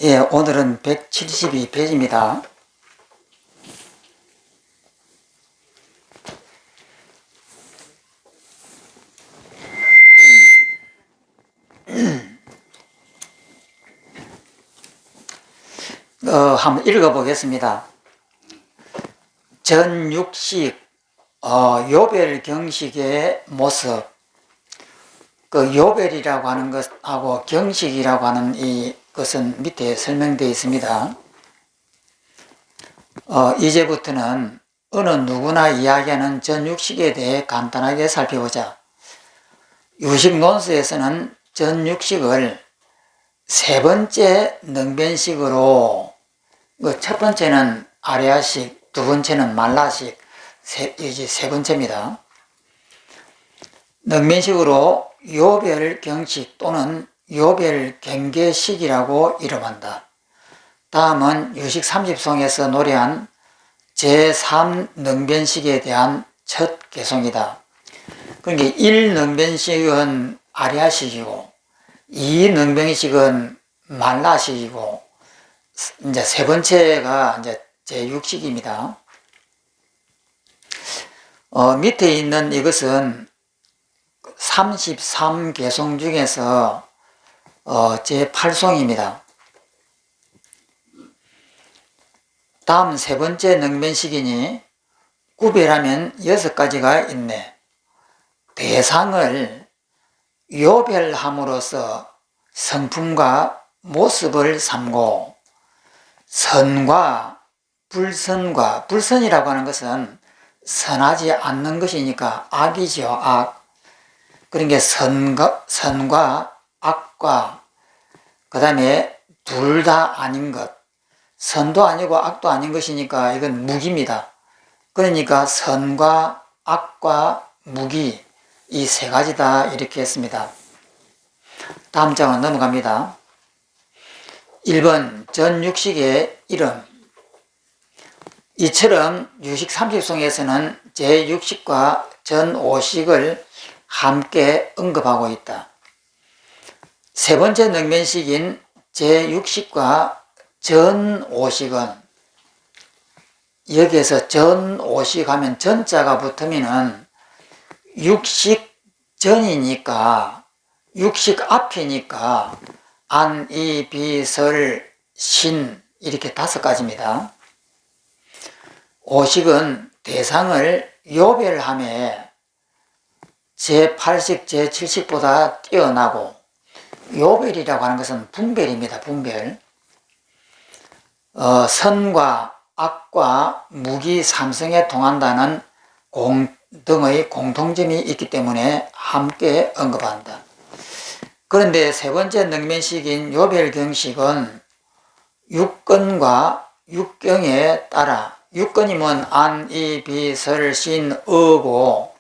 예, 오늘은 172페이지입니다. 한번 읽어보겠습니다. 전육식, 요별경식의 모습. 그 요별이라고 하는 것하고 경식이라고 하는 이것은 밑에 설명되어 있습니다. 이제부터는 어느 누구나 이야기하는 전육식에 대해 간단하게 살펴보자. 유식론서에서는 전육식을 세 번째 능변식으로, 첫 번째는 아레아식, 두 번째는 말라식, 이제 세 번째입니다. 능변식으로 요별경식 또는 요별경계식이라고 이름한다. 다음은 유식 30송에서 노래한 제3능변식에 대한 첫 개송이다. 그러니까 1능변식은 아레아식이고 2능변식은 말라식이고 이제 세 번째가 이제 제6식입니다. 밑에 있는 이것은 33개송 중에서 제8송입니다. 다음 세 번째 능변식이니 구별하면 6가지가 있네. 대상을 요별함으로써 성품과 모습을 삼고, 선과 불선과, 불선이라고 하는 것은 선하지 않는 것이니까 악이죠, 악. 그러니까 선과 악과, 그 다음에 둘 다 아닌 것, 선도 아니고 악도 아닌 것이니까 이건 무기입니다. 그러니까 선과 악과 무기, 이 세 가지다 이렇게 했습니다. 다음 장은 넘어갑니다. 1번 전육식의 이름. 이처럼 유식 30송에서는 제6식과 전5식을 함께 언급하고 있다. 세 번째 능변식인 제6식과 전5식은, 여기에서 전5식 하면 전자가 붙으면은 육식 전이니까, 육식 앞이니까 안, 이, 비, 설, 신 이렇게 5가지입니다. 5식은 대상을 요별함에 제8식, 제7식보다 뛰어나고, 요별이라고 하는 것은 분별입니다. 분별. 선과 악과 무기 삼성에 통한다는 등의 공통점이 있기 때문에 함께 언급한다. 그런데 세 번째 능변식인 요별경식은 육건과 육경에 따라, 육건이면 안, 이, 비, 설, 신, 어고,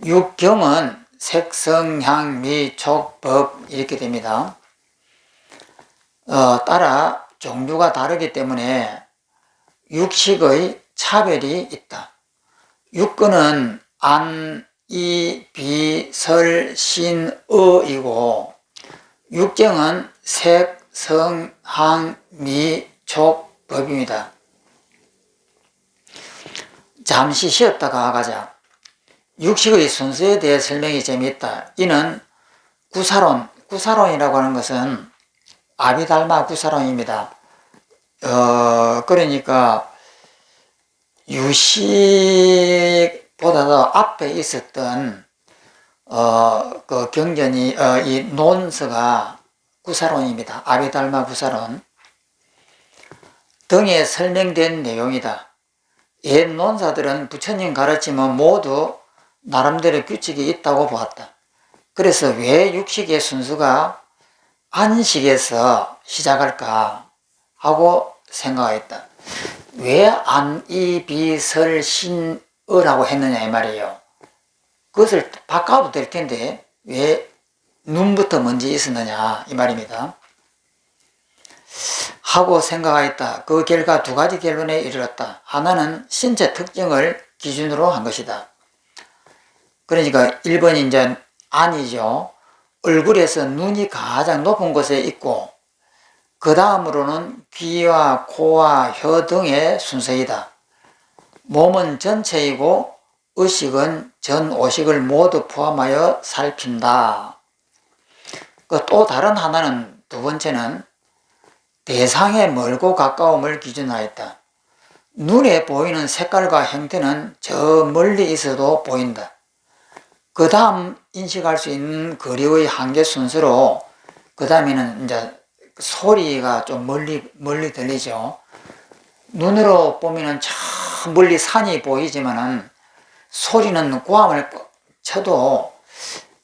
육경은 색, 성, 향, 미, 촉, 법 이렇게 됩니다. 따라 종류가 다르기 때문에 육식의 차별이 있다. 육건은 안, 이, 비, 설, 신, 어이고, 육경은 색, 성, 향, 미, 촉, 법입니다. 잠시 쉬었다가 가자. 육식의 순서에 대해 설명이 재미있다. 이는 구사론이라고 하는 것은 아비달마 구사론입니다. 그러니까 유식보다도 앞에 있었던 그 경전이, 이 논서가 구사론입니다. 아비달마 구사론 등에 설명된 내용이다. 옛 논사들은 부처님 가르침은 모두 나름대로 규칙이 있다고 보았다. 그래서 왜 육식의 순서가 안식에서 시작할까 하고 생각했다. 왜 안, 이, 비, 설, 신, 어라고 했느냐 이 말이에요. 그것을 바꿔도 될 텐데 왜 눈부터 먼저 있었느냐 이 말입니다. 하고 생각하였다. 그 결과 2가지 결론에 이르렀다. 하나는 신체 특징을 기준으로 한 것이다. 그러니까 1번이 이제 안이죠. 얼굴에서 눈이 가장 높은 곳에 있고, 그 다음으로는 귀와 코와 혀 등의 순서이다. 몸은 전체이고 의식은 전 오식을 모두 포함하여 살핀다. 또 다른 하나는 두 번째는 대상의 멀고 가까움을 기준하였다. 눈에 보이는 색깔과 형태는 저 멀리 있어도 보인다. 그 다음 인식할 수 있는 거리의 한계 순서로 그 다음에는 이제 소리가 좀 멀리 들리죠. 눈으로 보면은 저 멀리 산이 보이지만은 소리는 고함을 쳐도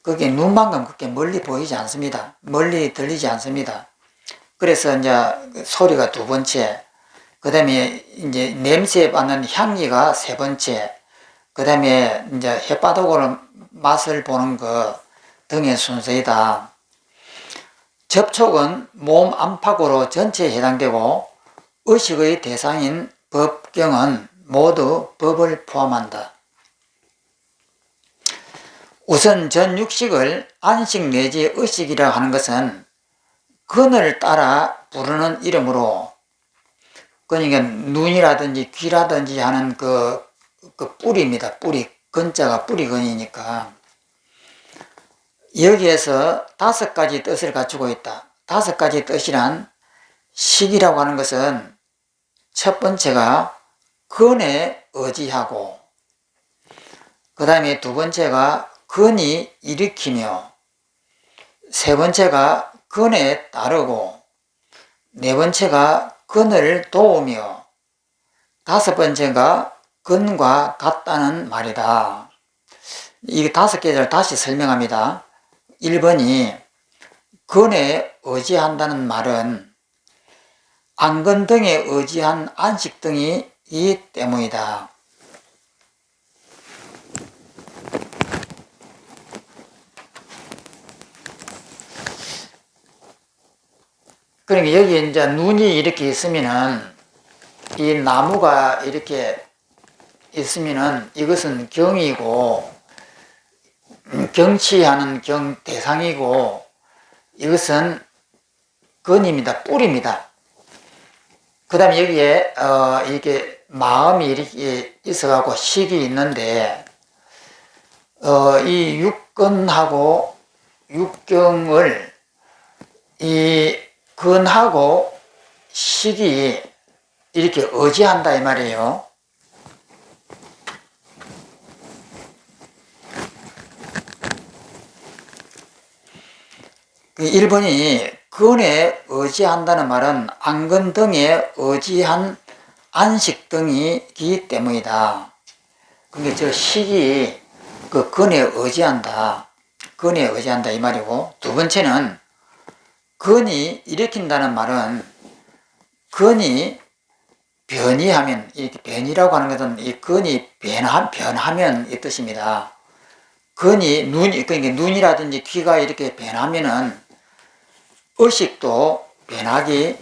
그게 눈만큼 그렇게 멀리 보이지 않습니다. 멀리 들리지 않습니다. 그래서 이제 소리가 두 번째, 그 다음에 이제 냄새 맡는 향기가 세 번째, 그 다음에 이제 햇바닥으로 맛을 보는 것 등의 순서이다. 접촉은 몸 안팎으로 전체에 해당되고 의식의 대상인 법경은 모두 법을 포함한다. 우선 전 육식을 안식 내지 의식이라 하는 것은 근을 따라 부르는 이름으로, 그러니까 눈이라든지 귀라든지 하는 그 뿌리입니다. 뿌리. 근자가 뿌리근이니까. 여기에서 5가지 뜻을 갖추고 있다. 5가지 뜻이란 식이라고 하는 것은 첫 번째가 근에 의지하고, 그 다음에 두 번째가 근이 일으키며, 세 번째가 근에 따르고, 네 번째가 근을 도우며, 다섯 번째가 근과 같다는 말이다. 이 5개를 다시 설명합니다. 1번이 근에 의지한다는 말은 안근 등에 의지한 안식 등이 이 때문이다. 그러니까 여기 이제 눈이 이렇게 있으면은, 이 나무가 이렇게 있으면은 이것은 경이고, 경치하는 경 대상이고, 이것은 근입니다. 뿌리입니다. 그 다음에 여기에 이렇게 마음이 이렇게 있어가고 식이 있는데, 이 육근하고 육경을 이 근하고 식이 이렇게 의지한다 이 말이에요. 그 1번이 근에 의지한다는 말은 안근 등에 의지한 안식 등이기 때문이다. 그게 저 식이 그 근에 의지한다. 근에 의지한다 이 말이고, 두 번째는 근이 일으킨다는 말은 근이 변이하면, 이 변이라고 하는 것은 이 근이 변하면 이 뜻입니다. 근이 그러니까 눈이라든지 귀가 이렇게 변하면은 의식도 변하기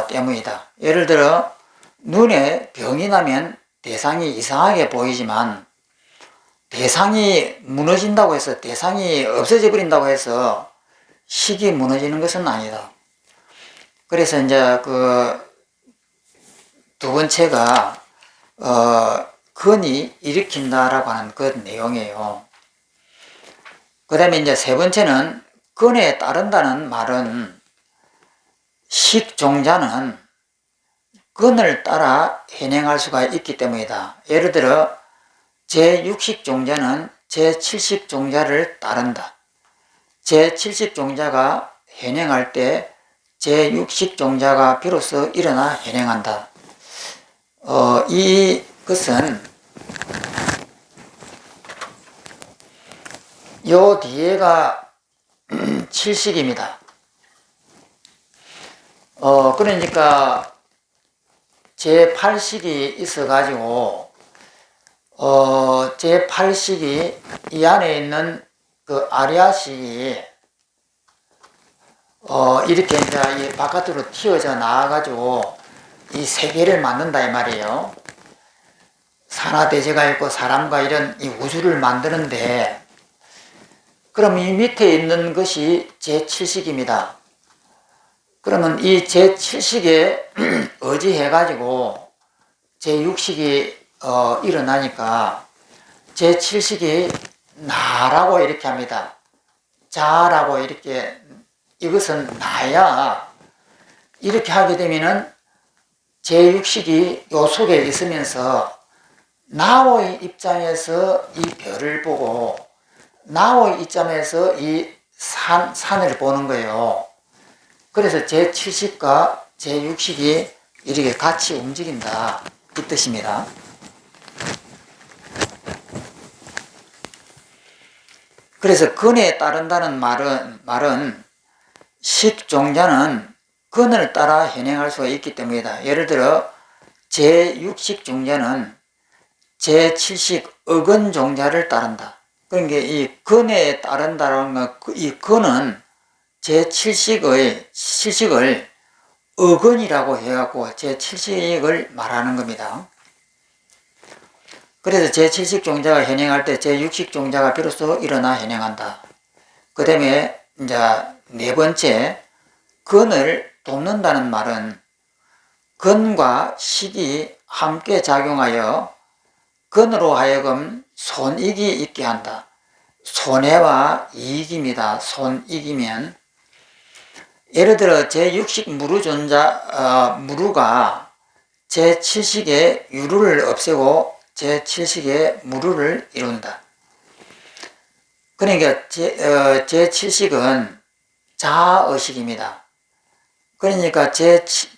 때문이다. 예를 들어 눈에 병이 나면 대상이 이상하게 보이지만, 대상이 무너진다고 해서, 대상이 없어져 버린다고 해서 식이 무너지는 것은 아니다. 그래서 이제 그 두 번째가 근이 일으킨다라고 하는 그 내용이에요. 그 다음에 이제 세 번째는 근에 따른다는 말은 식종자는 근을 따라 현행할 수가 있기 때문이다. 예를 들어 제6식종자는 제7식종자를 따른다. 제7식종자가 현행할 때 제6식종자가 비로소 일어나 현행한다. 이것은 요 뒤에가 7식입니다. 그러니까 제8식이 있어가지고, 제8식이 이 안에 있는 그 아리아식이 이렇게 이제 이 바깥으로 튀어져 나와가지고 이 세계를 만든다 이 말이에요. 산하대제가 있고 사람과 이런 이 우주를 만드는데, 그럼 이 밑에 있는 것이 제7식입니다. 그러면 이 제7식에 의지해가지고 제6식이 일어나니까 제7식이 나라고 이렇게 합니다. 자라고 이렇게, 이것은 나야. 이렇게 하게 되면은 제6식이 요 속에 있으면서 나의 입장에서 이 별을 보고 나의 입장에서 이 산을 보는 거예요. 그래서 제7식과 제6식이 이렇게 같이 움직인다, 이 뜻입니다. 그래서 근에 따른다는 말은 식종자는 근을 따라 현행할 수가 있기 때문이다. 예를 들어 제6식 종자는 제7식 어근종자를 따른다. 그러니까 이 근에 따른다는 것, 이 근은 제7식을 어근이라고 해갖고 제7식을 말하는 겁니다. 그래서 제7식 종자가 현행할 때 제6식 종자가 비로소 일어나 현행한다. 그 다음에 이제 네 번째, 근을 돕는다는 말은 근과 식이 함께 작용하여 근으로 하여금 손익이 있게 한다. 손해와 이익입니다. 손익이면 예를 들어 제6식 무루가 제7식의 유루를 없애고 제7식의 무루를 이룬다. 그러니까 제7식은 자의식입니다. 그러니까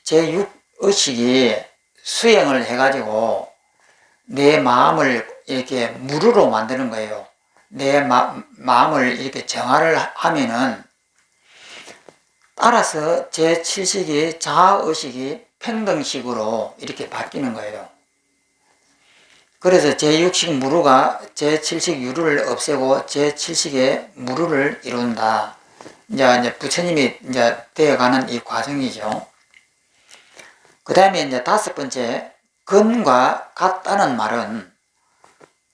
제6의식이 수행을 해가지고 내 마음을 이렇게 무루로 만드는 거예요. 내 마음을 이렇게 정화를 하면은 따라서 제7식이 자의식이 평등식으로 이렇게 바뀌는 거예요. 그래서 제6식 무루가 제7식 유루를 없애고 제7식의 무루를 이룬다. 이제 부처님이 이제 되어가는 이 과정이죠. 그 다음에 이제 다섯 번째, 근과 같다는 말은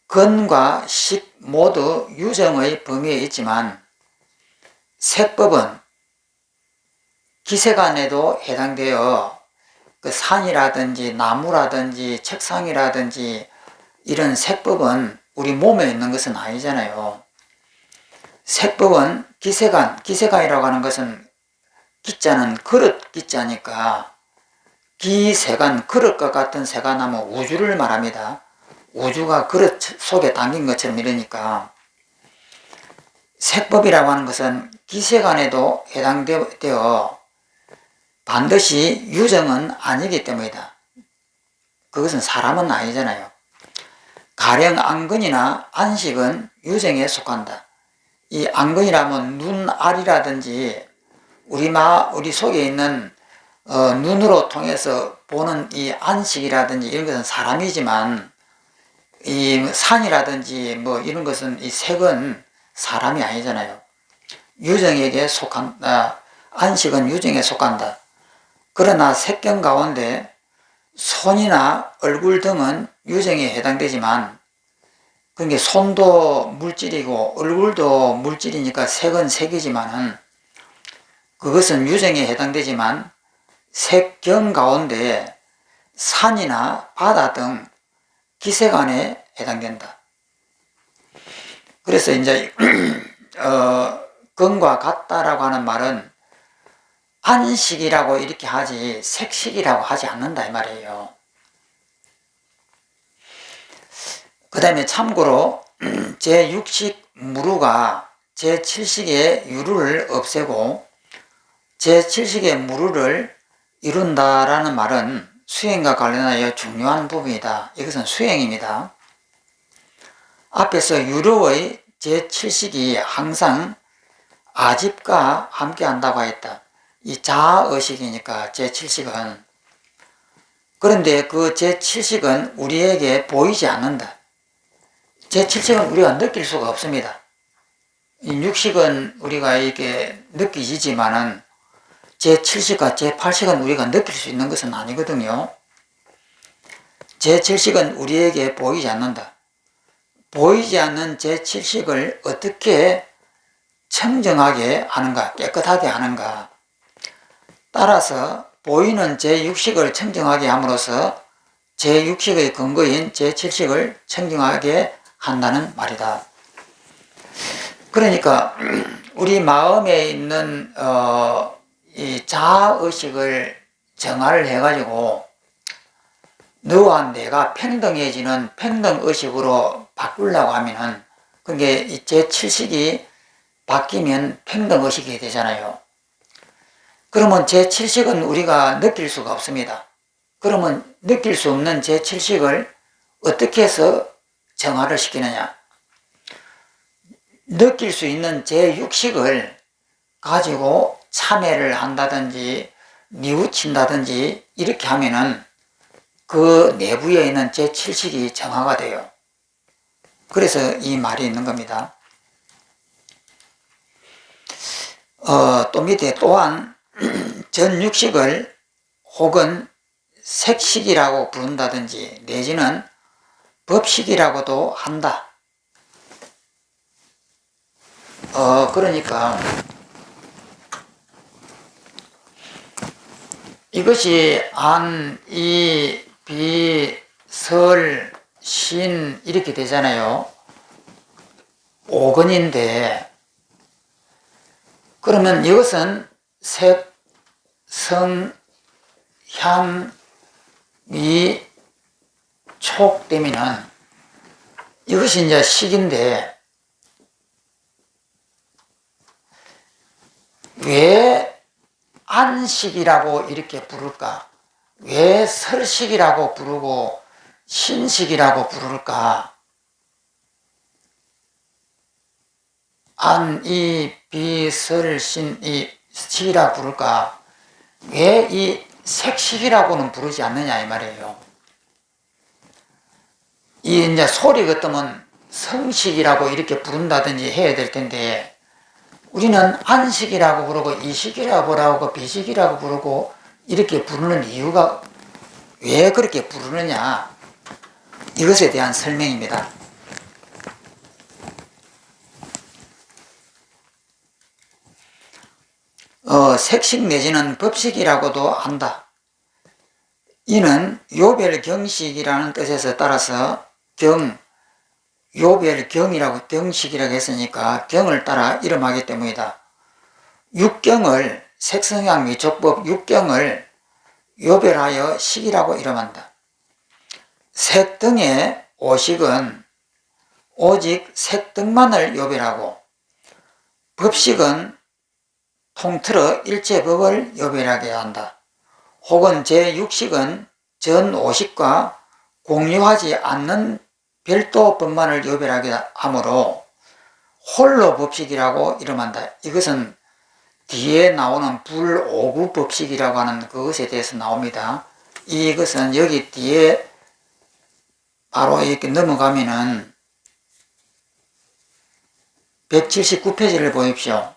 근과 식 모두 유정의 범위에 있지만 색법은 기세간에도 해당되어 그 산이라든지 나무라든지 책상이라든지 이런 색법은 우리 몸에 있는 것은 아니잖아요. 색법은 기세간이라고 하는 것은 기자는 그릇 기자니까 기세간, 그릇과 같은 세간하면 우주를 말합니다. 우주가 그릇 속에 담긴 것처럼 이러니까 색법이라고 하는 것은 기세간에도 해당되어 반드시 유정은 아니기 때문이다. 그것은 사람은 아니잖아요. 가령 안근이나 안식은 유정에 속한다. 이 안근이라면 눈알이라든지 우리 속에 있는 눈으로 통해서 보는 이 안식이라든지 이런 것은 사람이지만 이 산이라든지 뭐 이런 것은 이 색은 사람이 아니잖아요. 유정에게 속한다. 안식은 유정에 속한다. 그러나 색경 가운데 손이나 얼굴 등은 유정에 해당되지만 그게 손도 물질이고 얼굴도 물질이니까 색은 색이지만은 그것은 유정에 해당되지만 색경 가운데 산이나 바다 등 기세간에 해당된다. 그래서 이제 근과 같다라고 하는 말은 안식이라고 이렇게 하지 색식이라고 하지 않는다 이 말이에요. 그 다음에 참고로 제6식 무루가 제7식의 유루를 없애고 제7식의 무루를 이룬다라는 말은 수행과 관련하여 중요한 부분이다. 이것은 수행입니다. 앞에서 유루의 제7식이 항상 아집과 함께 한다고 했다. 이 자의식이니까 제7식은. 그런데 그 제7식은 우리에게 보이지 않는다. 제7식은 우리가 느낄 수가 없습니다. 이 6식은 우리가 이렇게 느끼지만은 제7식과 제8식은 우리가 느낄 수 있는 것은 아니거든요. 제7식은 우리에게 보이지 않는다. 보이지 않는 제7식을 어떻게 청정하게 하는가, 깨끗하게 하는가. 따라서 보이는 제6식을 청정하게 함으로써 제6식의 근거인 제7식을 청정하게 한다는 말이다. 그러니까 우리 마음에 있는 이 자아의식을 정화를 해가지고 너와 내가 평등해지는 평등의식으로 바꾸려고 하면은 그게 제7식이 바뀌면 평등의식이 되잖아요. 그러면 제7식은 우리가 느낄 수가 없습니다. 그러면 느낄 수 없는 제7식을 어떻게 해서 정화를 시키느냐? 느낄 수 있는 제6식을 가지고 참회를 한다든지 뉘우친다든지 이렇게 하면은 그 내부에 있는 제7식이 정화가 돼요. 그래서 이 말이 있는 겁니다. 또 밑에 또한 전6식을 혹은 색식이라고 부른다든지 내지는 법식이라고도 한다. 그러니까 이것이 안, 이, 비, 설, 신 이렇게 되잖아요. 5근인데 그러면 이것은 색, 성, 향, 미, 촉 되면은 이것이 이제 식인데 왜 안식이라고 이렇게 부를까? 왜 설식이라고 부르고 신식이라고 부를까? 안, 이, 비, 설, 신, 이 식이라고 부를까? 왜 이 색식이라고는 부르지 않느냐 이 말이에요. 이 이제 소리 같으면 성식이라고 이렇게 부른다든지 해야 될 텐데 우리는 안식이라고 부르고 이식이라고 부르고 비식이라고 부르고 이렇게 부르는 이유가 왜 그렇게 부르느냐 이것에 대한 설명입니다. 색식 내지는 법식이라고도 한다. 이는 요별경식이라는 뜻에서 따라서 요별경이라고 경식이라고 했으니까 경을 따라 이름하기 때문이다. 육경을 색성향 미촉법 육경을 요별하여 식이라고 이름한다. 색 등의 오식은 오직 색 등만을 요별하고 법식은 통틀어 일체법을 요별하게 한다. 혹은 제6식은 전 5식과 공유하지 않는 별도 법만을 요별하게 하므로 홀로 법식이라고 이름한다. 이것은 뒤에 나오는 불오구 법식이라고 하는 그것에 대해서 나옵니다. 이것은 여기 뒤에 바로 이렇게 넘어가면은 179페이지를 보십시오.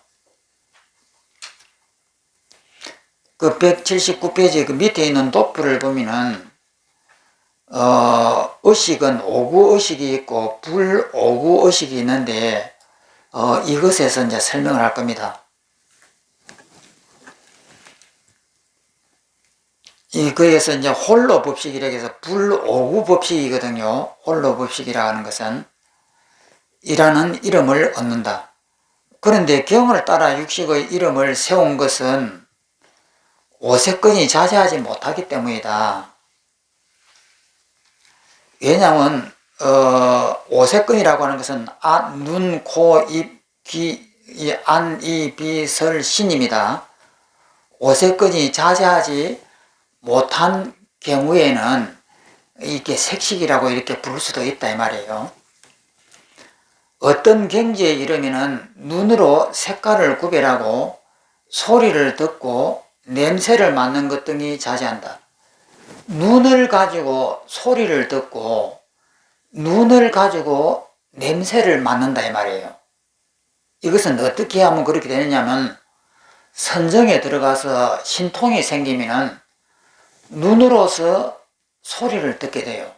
그 179페이지 그 밑에 있는 도표를 보면은 의식은 오구 의식이 있고 불오구 의식이 있는데 이것에서 이제 설명을 할 겁니다. 거기에서 이제 홀로 법식이라고 해서 불오구 법식이거든요. 홀로 법식이라 하는 것은 이라는 이름을 얻는다. 그런데 경을 따라 육식의 이름을 세운 것은 오색근이 자제하지 못하기 때문이다. 왜냐하면 오색근이라고 하는 것은 눈, 코, 입, 귀, 안, 이, 비, 설, 신입니다. 오색근이 자제하지 못한 경우에는 이렇게 색식이라고 이렇게 부를 수도 있다 이 말이에요. 어떤 경지에 이르면은 눈으로 색깔을 구별하고 소리를 듣고 냄새를 맡는 것 등이 자제한다. 눈을 가지고 소리를 듣고 눈을 가지고 냄새를 맡는다 이 말이에요. 이것은 어떻게 하면 그렇게 되느냐면 선정에 들어가서 신통이 생기면은 눈으로서 소리를 듣게 돼요.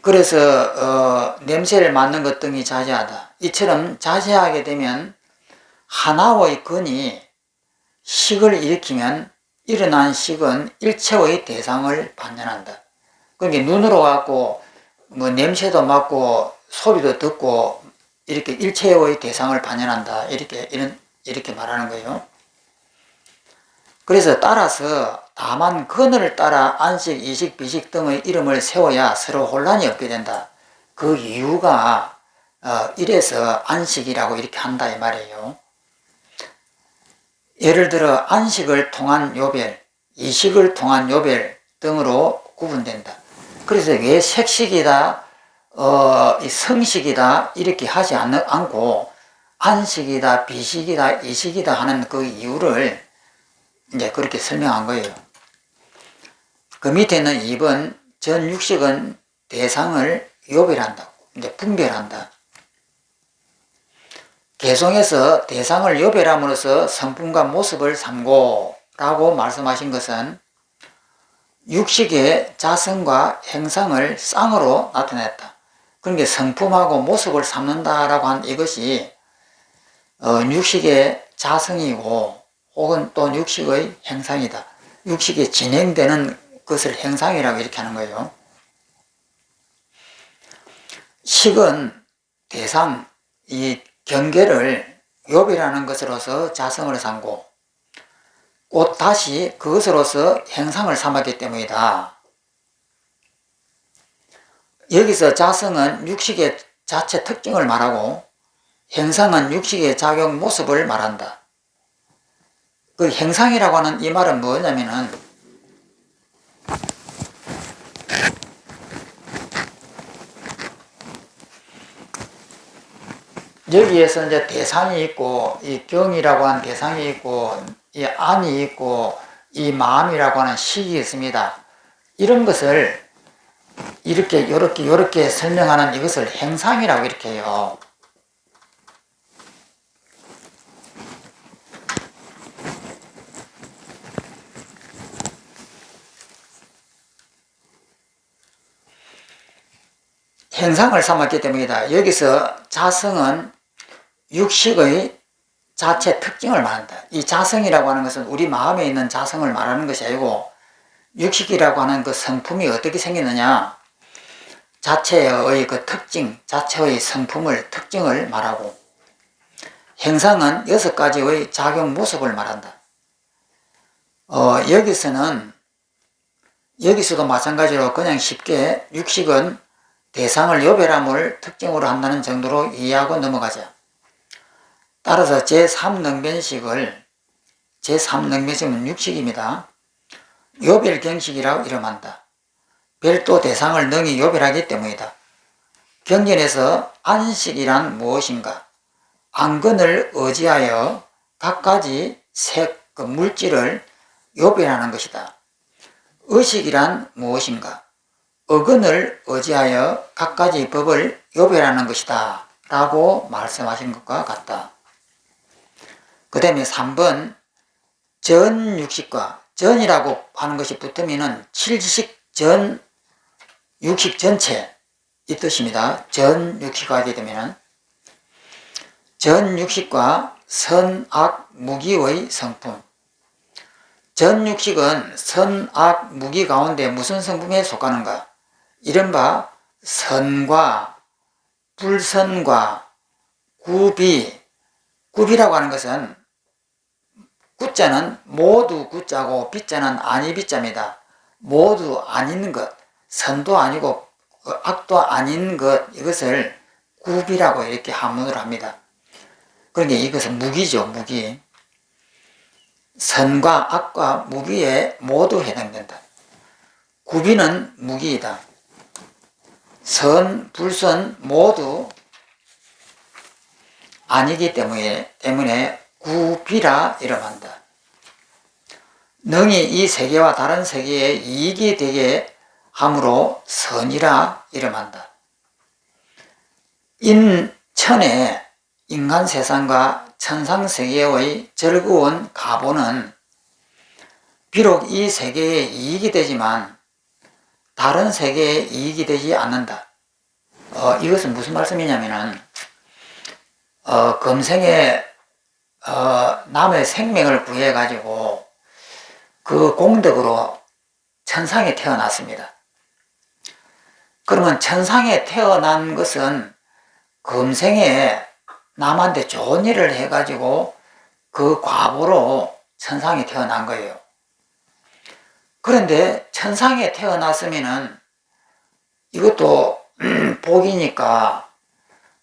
그래서 냄새를 맡는 것 등이 자제하다. 이처럼 자제하게 되면 하나의 근이 식을 일으키면 일어난 식은 일체의 대상을 반연한다. 그러니까 눈으로 갖고 뭐 냄새도 맡고 소리도 듣고 이렇게 일체의 대상을 반연한다. 이렇게 말하는 거예요. 그래서 따라서 다만 근을 따라 안식, 이식, 비식 등의 이름을 세워야 서로 혼란이 없게 된다. 그 이유가 이래서 안식이라고 이렇게 한다 이 말이에요. 예를 들어 안식을 통한 요별, 이식을 통한 요별 등으로 구분된다. 그래서 왜 색식이다, 성식이다 이렇게 하지 않고 안식이다, 비식이다, 이식이다 하는 그 이유를 이제 그렇게 설명한 거예요. 그 밑에는 2번 전육식은 대상을 요별한다고, 이제 분별한다. 개성에서 대상을 요별함으로써 성품과 모습을 삼고 라고 말씀하신 것은 육식의 자성과 행상을 쌍으로 나타냈다. 그러니까 성품하고 모습을 삼는다라고 한 이것이 육식의 자성이고 혹은 또 육식의 행상이다. 육식이 진행되는 것을 행상이라고 이렇게 하는 거예요. 식은 대상, 이 경계를 요별하는 것으로서 자성을 삼고 곧 다시 그것으로서 행상을 삼았기 때문이다. 여기서 자성은 육식의 자체 특징을 말하고 행상은 육식의 작용 모습을 말한다. 그 행상이라고 하는 이 말은 뭐냐면은 여기에서 이제 대상이 있고 이 경이라고 하는 대상이 있고 이 안이 있고 이 마음이라고 하는 식이 있습니다. 이런 것을 요렇게 설명하는 이것을 행상이라고 이렇게 해요. 행상을 삼았기 때문이다. 여기서 자성은 육식의 자체 특징을 말한다. 이 자성이라고 하는 것은 우리 마음에 있는 자성을 말하는 것이 아니고 육식이라고 하는 그 성품이 어떻게 생기느냐, 자체의 그 특징, 자체의 성품을, 특징을 말하고 행상은 6가지의 작용 모습을 말한다. 여기서도 마찬가지로 그냥 쉽게 육식은 대상을 요별함을 특징으로 한다는 정도로 이해하고 넘어가자. 따라서 제3능변식은 육식입니다. 요별경식이라고 이름한다. 별도 대상을 능히 요별하기 때문이다. 경전에서 안식이란 무엇인가? 안근을 의지하여 각가지 색, 그 물질을 요별하는 것이다. 의식이란 무엇인가? 어근을 의지하여 각가지 법을 요별하는 것이다. 라고 말씀하신 것과 같다. 그 다음에 3번 전육식과 전이라고 하는 것이 붙으면 칠지식 전, 육식 전체 이 뜻입니다. 전육식과 하게 되면 전육식과 선악 무기의 성품. 전육식은 선악 무기 가운데 무슨 성품에 속하는가? 이른바 선과 불선과 구비라고 하는 것은 구자는 모두 구자고 비자는 아니 비자입니다. 모두 아닌 것, 선도 아니고 악도 아닌 것, 이것을 구비라고 이렇게 한문으로 합니다. 그러니까 이것은 무기죠, 무기. 선과 악과 무기에 모두 해당된다. 구비는 무기이다. 선, 불선 모두 아니기 때문에 구비라 이름한다. 능히 이 세계와 다른 세계에 이익이 되게 함으로 선이라 이름한다. 인천의 인간 세상과 천상 세계의 즐거운 가보는 비록 이 세계에 이익이 되지만 다른 세계에 이익이 되지 않는다. 이것은 무슨 말씀이냐면은 금생에 남의 생명을 구해 가지고 그 공덕으로 천상에 태어났습니다. 그러면 천상에 태어난 것은 금생에 남한테 좋은 일을 해가지고 그 과보로 천상에 태어난 거예요. 그런데 천상에 태어났으면은 이것도 복이니까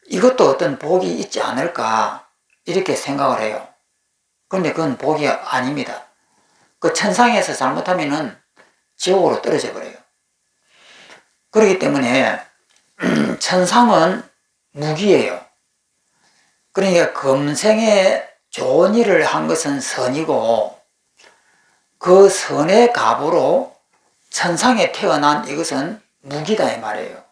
이것도 어떤 복이 있지 않을까 이렇게 생각을 해요. 그런데 그건 복이 아닙니다. 그 천상에서 잘못하면은 지옥으로 떨어져 버려요. 그렇기 때문에 천상은 무기예요. 그러니까 금생에 좋은 일을 한 것은 선이고 그 선의 갑으로 천상에 태어난 이것은 무기다 이 말이에요.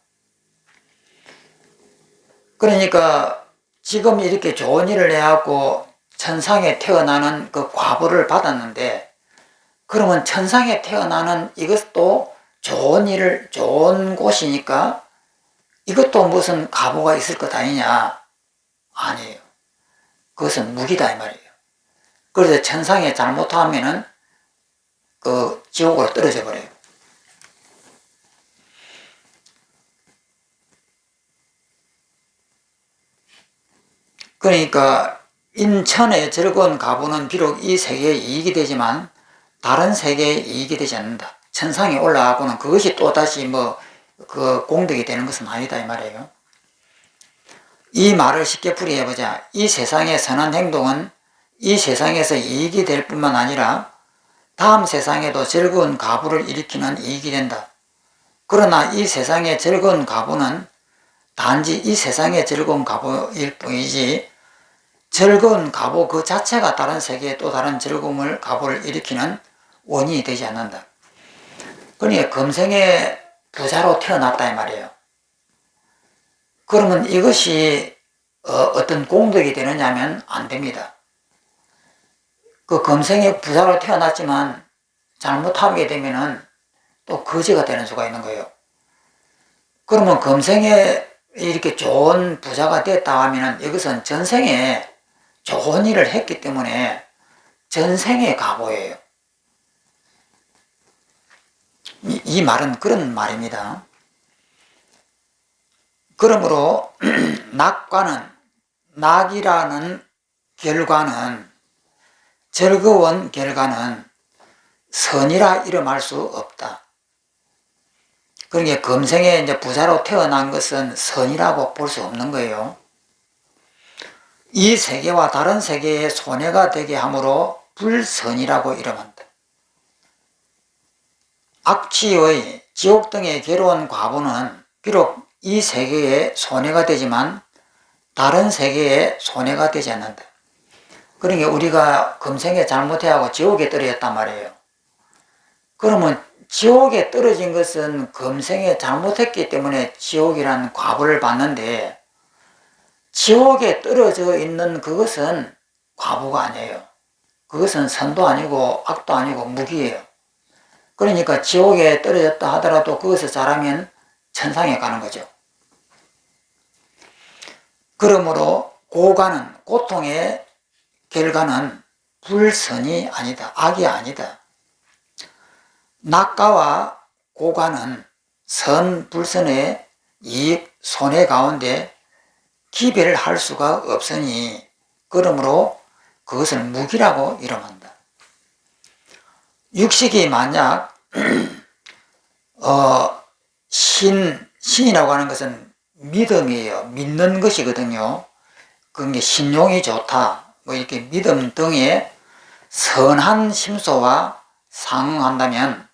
그러니까 지금 이렇게 좋은 일을 해갖고 천상에 태어나는 그 과보를 받았는데 그러면 천상에 태어나는 이것도 좋은 곳이니까 이것도 무슨 과보가 있을 것 아니냐? 아니에요. 그것은 무기다 이 말이에요. 그래서 천상에 잘못하면은 그 지옥으로 떨어져 버려요. 그러니까 인천의 즐거운 가보는 비록 이 세계에 이익이 되지만 다른 세계에 이익이 되지 않는다. 천상에 올라가고는 그것이 또다시 그 공덕이 되는 것은 아니다 이 말이에요. 이 말을 쉽게 풀이해보자. 이 세상의 선한 행동은 이 세상에서 이익이 될 뿐만 아니라 다음 세상에도 즐거운 가부를 일으키는 이익이 된다. 그러나 이 세상의 즐거운 가부는 단지 이 세상의 즐거운 가부일 뿐이지 즐거운 가부 그 자체가 다른 세계에 또 다른 즐거움을 가부를 일으키는 원인이 되지 않는다. 그러니까 금생에 부자로 태어났다 이 말이에요. 그러면 이것이 어떤 공덕이 되느냐면 안 됩니다. 그 금생에 부자로 태어났지만 잘못하게 되면은 또 거지가 되는 수가 있는 거예요. 그러면 금생에 이렇게 좋은 부자가 됐다 하면은 이것은 전생에 좋은 일을 했기 때문에 전생의 가보예요. 이 말은 그런 말입니다. 그러므로 낙이라는 결과는 즐거운 결과는 선이라 이름할 수 없다. 그러니까 금생에 이제 부자로 태어난 것은 선이라고 볼 수 없는 거예요. 이 세계와 다른 세계에 손해가 되게 함으로 불선이라고 이름한다. 악취의 지옥 등의 괴로운 과보는 비록 이 세계에 손해가 되지만 다른 세계에 손해가 되지 않는다. 그러니까 우리가 금생에 잘못해하고 지옥에 떨어졌단 말이에요. 그러면 지옥에 떨어진 것은 금생에 잘못했기 때문에 지옥이라는 과보를 받는데 지옥에 떨어져 있는 그것은 과보가 아니에요. 그것은 선도 아니고 악도 아니고 무기예요. 그러니까 지옥에 떨어졌다 하더라도 거기서 잘하면 천상에 가는 거죠. 그러므로 고통의 결과는 불선이 아니다. 악이 아니다. 낙가와 고가는 선, 불선의 이익, 손해 가운데 기별을 할 수가 없으니 그러므로 그것을 무기라고 이름한다. 육식이 만약 신이라고 하는 것은 믿음이에요. 믿는 것이거든요. 그게 신용이 좋다. 이렇게 믿음 등의 선한 심소와 상응한다면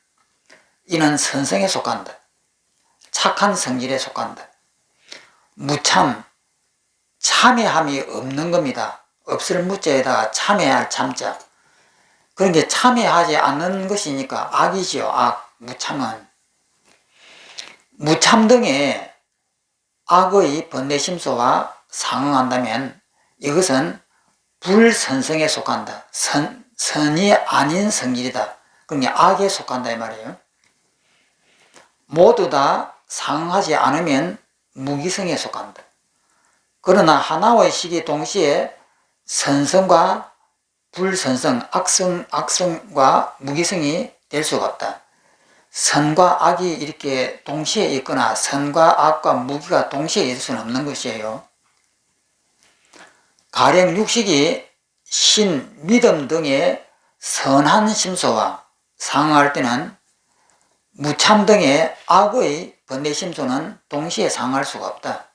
이는 선성에 속한다. 착한 성질에 속한다. 무참, 참회함이 없는 겁니다. 없을 무자에다가 참회할 참자. 그런 게 참회하지 않는 것이니까 악이지요. 악, 무참은. 무참 등의 악의 번뇌심소와 상응한다면 이것은 불선성에 속한다. 선이 아닌 성질이다. 그러니까 악에 속한다 이 말이에요. 모두 다 상응하지 않으면 무기성에 속한다. 그러나 하나의 식이 동시에 선성과 불선성, 악성과 무기성이 될 수가 없다. 선과 악이 이렇게 동시에 있거나 선과 악과 무기가 동시에 있을 수는 없는 것이에요. 가령 육식이 신, 믿음 등의 선한 심소와 상응할 때는 무참 등의 악의 번뇌심소는 동시에 상응할 수가 없다.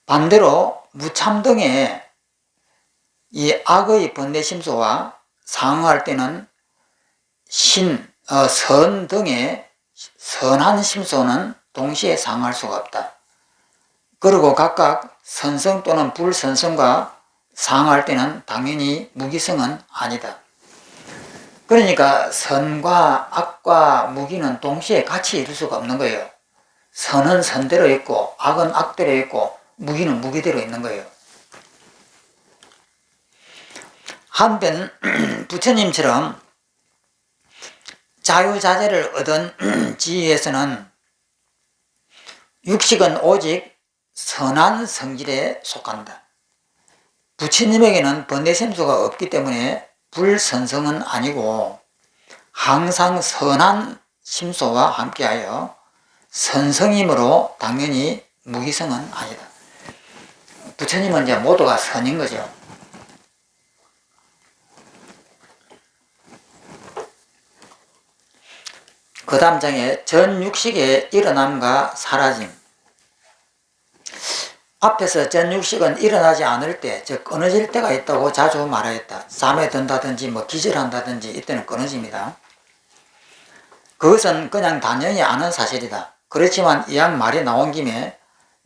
반대로 무참 등의 이 악의 번뇌심소와 상응할 때는 선 등의 선한 심소는 동시에 상응할 수가 없다. 그리고 각각 선성 또는 불선성과 상응할 때는 당연히 무기성은 아니다. 그러니까 선과 악과 무기는 동시에 같이 이룰 수가 없는 거예요. 선은 선대로 있고 악은 악대로 있고 무기는 무기대로 있는 거예요. 한편 부처님처럼 자유자재를 얻은 지위에서는 육식은 오직 선한 성질에 속한다. 부처님에게는 번뇌심소가 없기 때문에 불선성은 아니고 항상 선한 심소와 함께하여 선성이므로 당연히 무기성은 아니다. 부처님은 이제 모두가 선인 거죠. 그 다음 장에 전육식의 일어남과 사라짐. 앞에서 전육식은 일어나지 않을 때, 즉 끊어질 때가 있다고 자주 말하였다. 잠에 든다든지 기절한다든지 이때는 끊어집니다. 그것은 그냥 당연히 아는 사실이다. 그렇지만 이왕 말이 나온 김에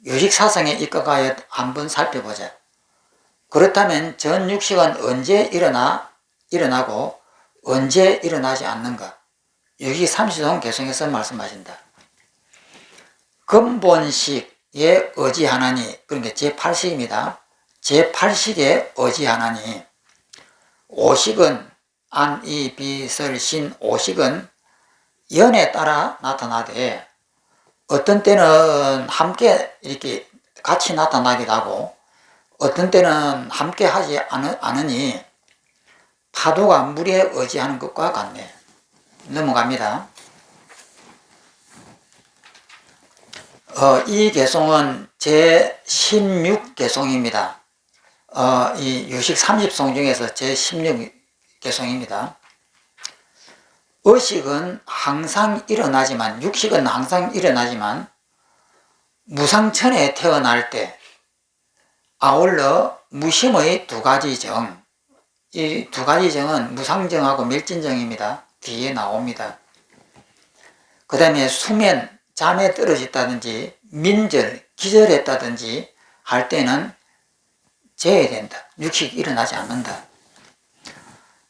유식사상에 입각하여 한번 살펴보자. 그렇다면 전육식은 언제 일어나고 언제 일어나지 않는가? 여기 30종 개성에서 말씀하신다. 근본식에 의지하나니, 그러니까 제8식입니다. 제8식에 의지하나니, 오식은 안, 이, 비, 설, 신, 오식은 연에 따라 나타나되 어떤 때는 함께 이렇게 같이 나타나기도 하고 어떤 때는 함께 하지 않으니 파도가 물에 의지하는 것과 같네. 넘어갑니다. 이 개송은 제16개송입니다. 이 유식 30송 중에서 제16개송입니다. 의식은 항상 일어나지만, 육식은 항상 일어나지만 무상천에 태어날 때 아울러 무심의 두 가지 정, 이 두 가지 정은 무상정하고 멸진정입니다. 뒤에 나옵니다. 그 다음에 수면, 잠에 떨어졌다든지 민절, 기절했다든지 할 때는 제외된다. 육식이 일어나지 않는다.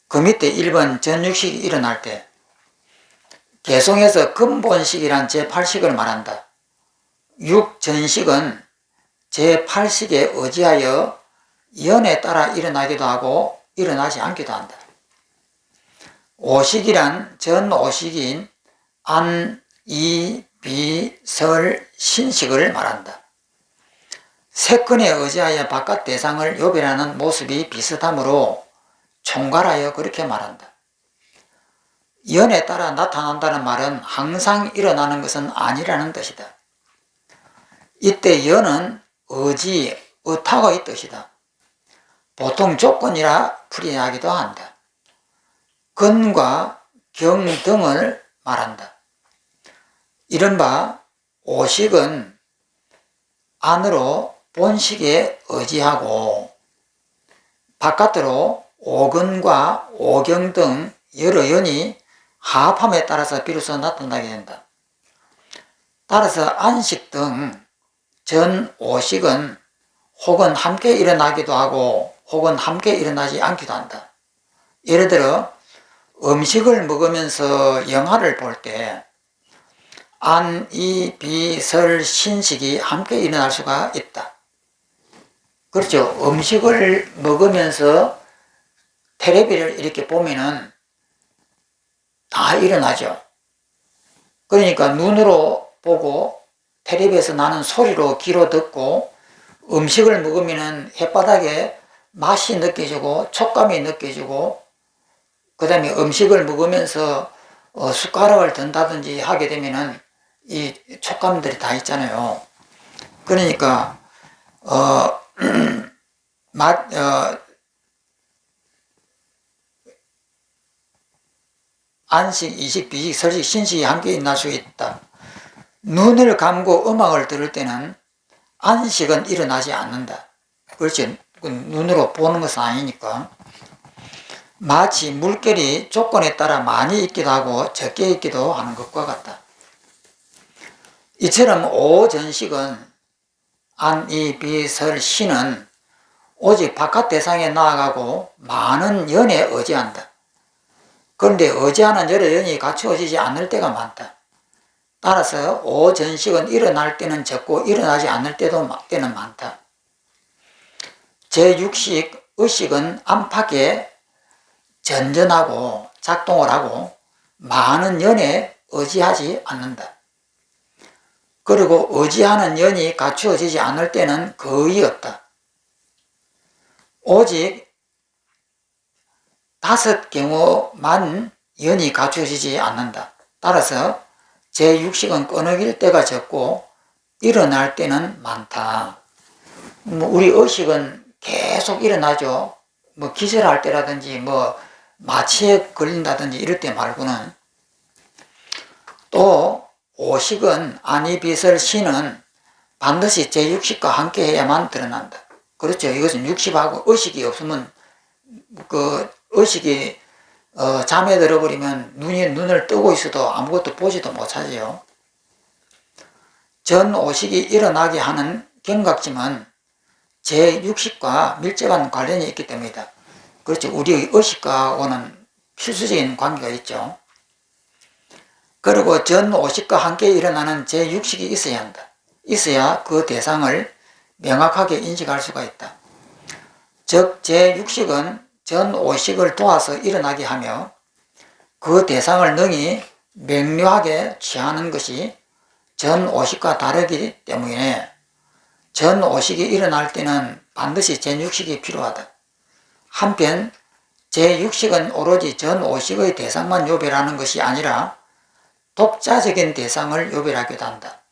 그 밑에 1번 전육식이 일어날 때 개송에서 근본식이란 제8식을 말한다. 육전식은 제8식에 의지하여 연에 따라 일어나기도 하고 일어나지 않기도 한다. 오식이란 전오식인 안, 이, 비, 설, 신식을 말한다. 세건에 의지하여 바깥 대상을 요별하는 모습이 비슷하므로 총괄하여 그렇게 말한다. 연에 따라 나타난다는 말은 항상 일어나는 것은 아니라는 뜻이다. 이때 연은 의지, 의탁의 뜻이다. 보통 조건이라 풀이하기도 한다. 근과 경 등을 말한다. 이른바 오식은 안으로 본식에 의지하고 바깥으로 오근과 오경 등 여러 연이 합함에 따라서 비로소 나타나게 된다. 따라서 안식 등 전오식은 혹은 함께 일어나기도 하고 혹은 함께 일어나지 않기도 한다. 예를 들어 음식을 먹으면서 영화를 볼 때 안, 이, 비, 설, 신식이 함께 일어날 수가 있다. 그렇죠. 음식을 먹으면서 텔레비를 이렇게 보면은 다 일어나죠. 그러니까 눈으로 보고 텔레비에서 나는 소리로 귀로 듣고 음식을 먹으면은 햇바닥에 맛이 느껴지고 촉감이 느껴지고 그 다음에 음식을 먹으면서 숟가락을 든다든지 하게 되면은 이 촉감들이 다 있잖아요. 그러니까 안식, 이식, 비식, 설식, 신식이 함께 일어날 수 있다. 눈을 감고 음악을 들을 때는 안식은 일어나지 않는다. 그렇지. 눈으로 보는 것은 아니니까. 마치 물결이 조건에 따라 많이 있기도 하고 적게 있기도 하는 것과 같다. 이처럼 오전식은 안, 이, 비, 설, 신은 오직 바깥 대상에 나아가고 많은 연에 의지한다. 그런데 의지하는 여러 연이 갖추어지지 않을 때가 많다. 따라서 오전식은 일어날 때는 적고 일어나지 않을 때는 많다. 제6식, 의식은 안팎에 전전하고 작동을 하고 많은 연에 의지하지 않는다. 그리고 의지하는 연이 갖추어지지 않을 때는 거의 없다. 오직 5경우만 연이 갖추어지지 않는다. 따라서 제6식은 끊어질 때가 적고 일어날 때는 많다. 우리 의식은 계속 일어나죠. 기절할 때라든지 마취에 걸린다든지 이럴 때 말고는. 또 오식은 안이비설 신은 반드시 제6식과 함께 해야만 드러난다. 그렇죠. 이것은 육식하고 의식이 없으면 의식이 잠에 들어버리면 눈을 뜨고 있어도 아무것도 보지도 못하지요. 전오식이 일어나게 하는 경각심은 제6식과 밀접한 관련이 있기 때문이다. 그렇죠. 우리의 의식과는 필수적인 관계가 있죠. 그리고 전오식과 함께 일어나는 제6식이 있어야 한다. 있어야 그 대상을 명확하게 인식할 수가 있다. 즉 제6식은 전오식을 도와서 일어나게 하며 그 대상을 능히 명료하게 취하는 것이 전오식과 다르기 때문에 전오식이 일어날 때는 반드시 제6식이 필요하다. 한편 제6식은 오로지 전오식의 대상만 요별하는 것이 아니라 독자적인 대상을 요별하기도 한다.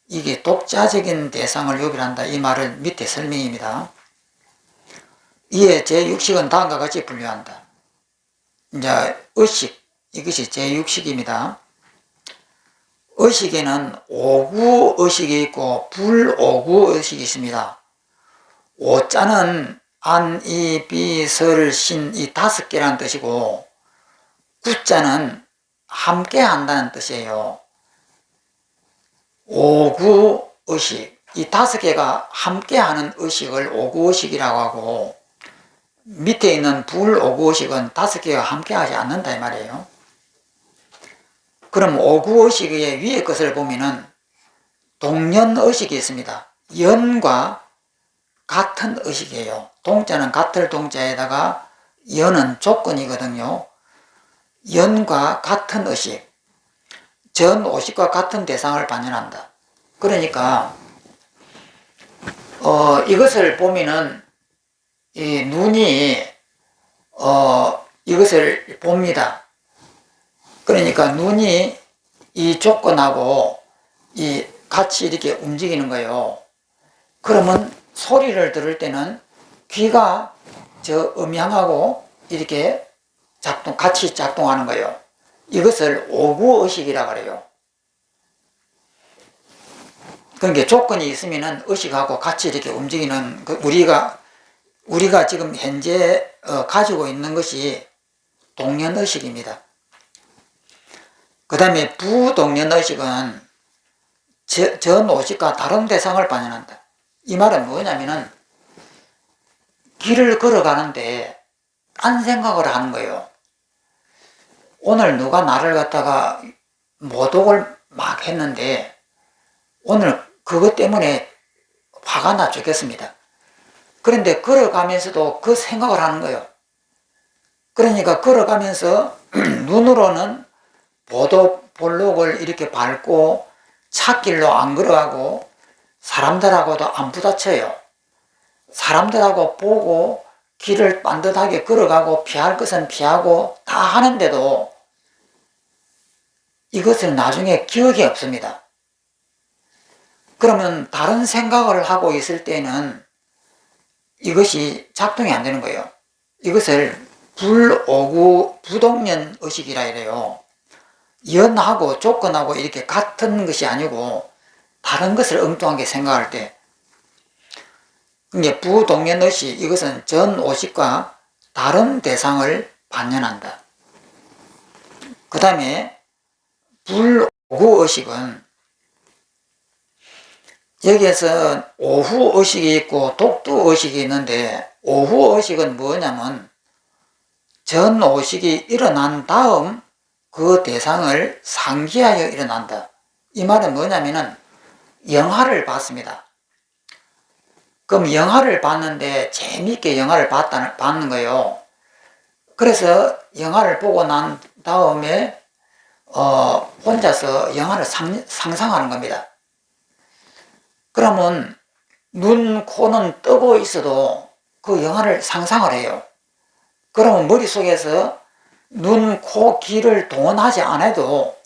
이게 독자적인 대상을 요별한다. 이 말은 밑에 설명입니다. 이에 제6식은 다음과 같이 분류한다. 이제 의식, 이것이 제6식입니다. 의식에는 오구 의식이 있고 불오구 의식이 있습니다. 오자는 안, 이, 비, 설, 신 이 5개라는 뜻이고 구자는 함께 한다는 뜻이에요. 오구 의식, 이 5개가 함께 하는 의식을 오구 의식이라고 하고 밑에 있는 불오구 의식은 5개가 함께 하지 않는다 이 말이에요. 그럼 오구 의식의 위에 것을 보면은 동연 의식이 있습니다. 연과 같은 의식이에요. 동자는 같을 동자에다가 연은 조건이거든요. 연과 같은 의식, 전오식과 같은 대상을 반영한다. 그러니까 이것을 보면은 이 눈이 이것을 봅니다. 그러니까 눈이 이 조건하고 같이 이렇게 움직이는 거예요. 그러면 소리를 들을 때는 귀가 저 음향하고 이렇게 같이 작동하는 거예요. 이것을 오구의식이라고 그래요. 그러니까 조건이 있으면은 의식하고 같이 이렇게 움직이는 우리가 지금 현재 가지고 있는 것이 동연의식입니다. 그 다음에 부동연의식은 전오식과 다른 대상을 반영한다. 이 말은 뭐냐면은 길을 걸어가는데 딴 생각을 하는 거예요. 오늘 누가 나를 갖다가 모독을 막 했는데 오늘 그것 때문에 화가 나 죽겠습니다. 그런데 걸어가면서도 그 생각을 하는 거예요. 그러니까 걸어가면서 눈으로는 볼록을 이렇게 밟고 찻길로 안 걸어가고 사람들하고도 안 부딪혀요. 사람들하고 보고 길을 반듯하게 걸어가고 피할 것은 피하고 다 하는데도 이것을 나중에 기억이 없습니다. 그러면 다른 생각을 하고 있을 때는 이것이 작동이 안 되는 거예요. 이것을 불오구 부동연 의식이라 이래요. 연하고 조건하고 이렇게 같은 것이 아니고 다른 것을 엉뚱하게 생각할 때, 이게 부동연 의식, 이것은 전 오식과 다른 대상을 반연한다. 그 다음에 불오구 의식은 여기에서 오후 의식이 있고 독두 의식이 있는데, 오후 의식은 뭐냐면 전 오식이 일어난 다음 그 대상을 상기하여 일어난다. 이 말은 뭐냐면은 영화를 봤습니다. 그럼 영화를 봤는데 재미있게 영화를 봤는 거예요. 그래서 영화를 보고 난 다음에 혼자서 영화를 상상하는 겁니다. 그러면 눈, 코는 뜨고 있어도 그 영화를 상상을 해요. 그러면 머릿속에서 눈, 코, 귀를 동원하지 않아도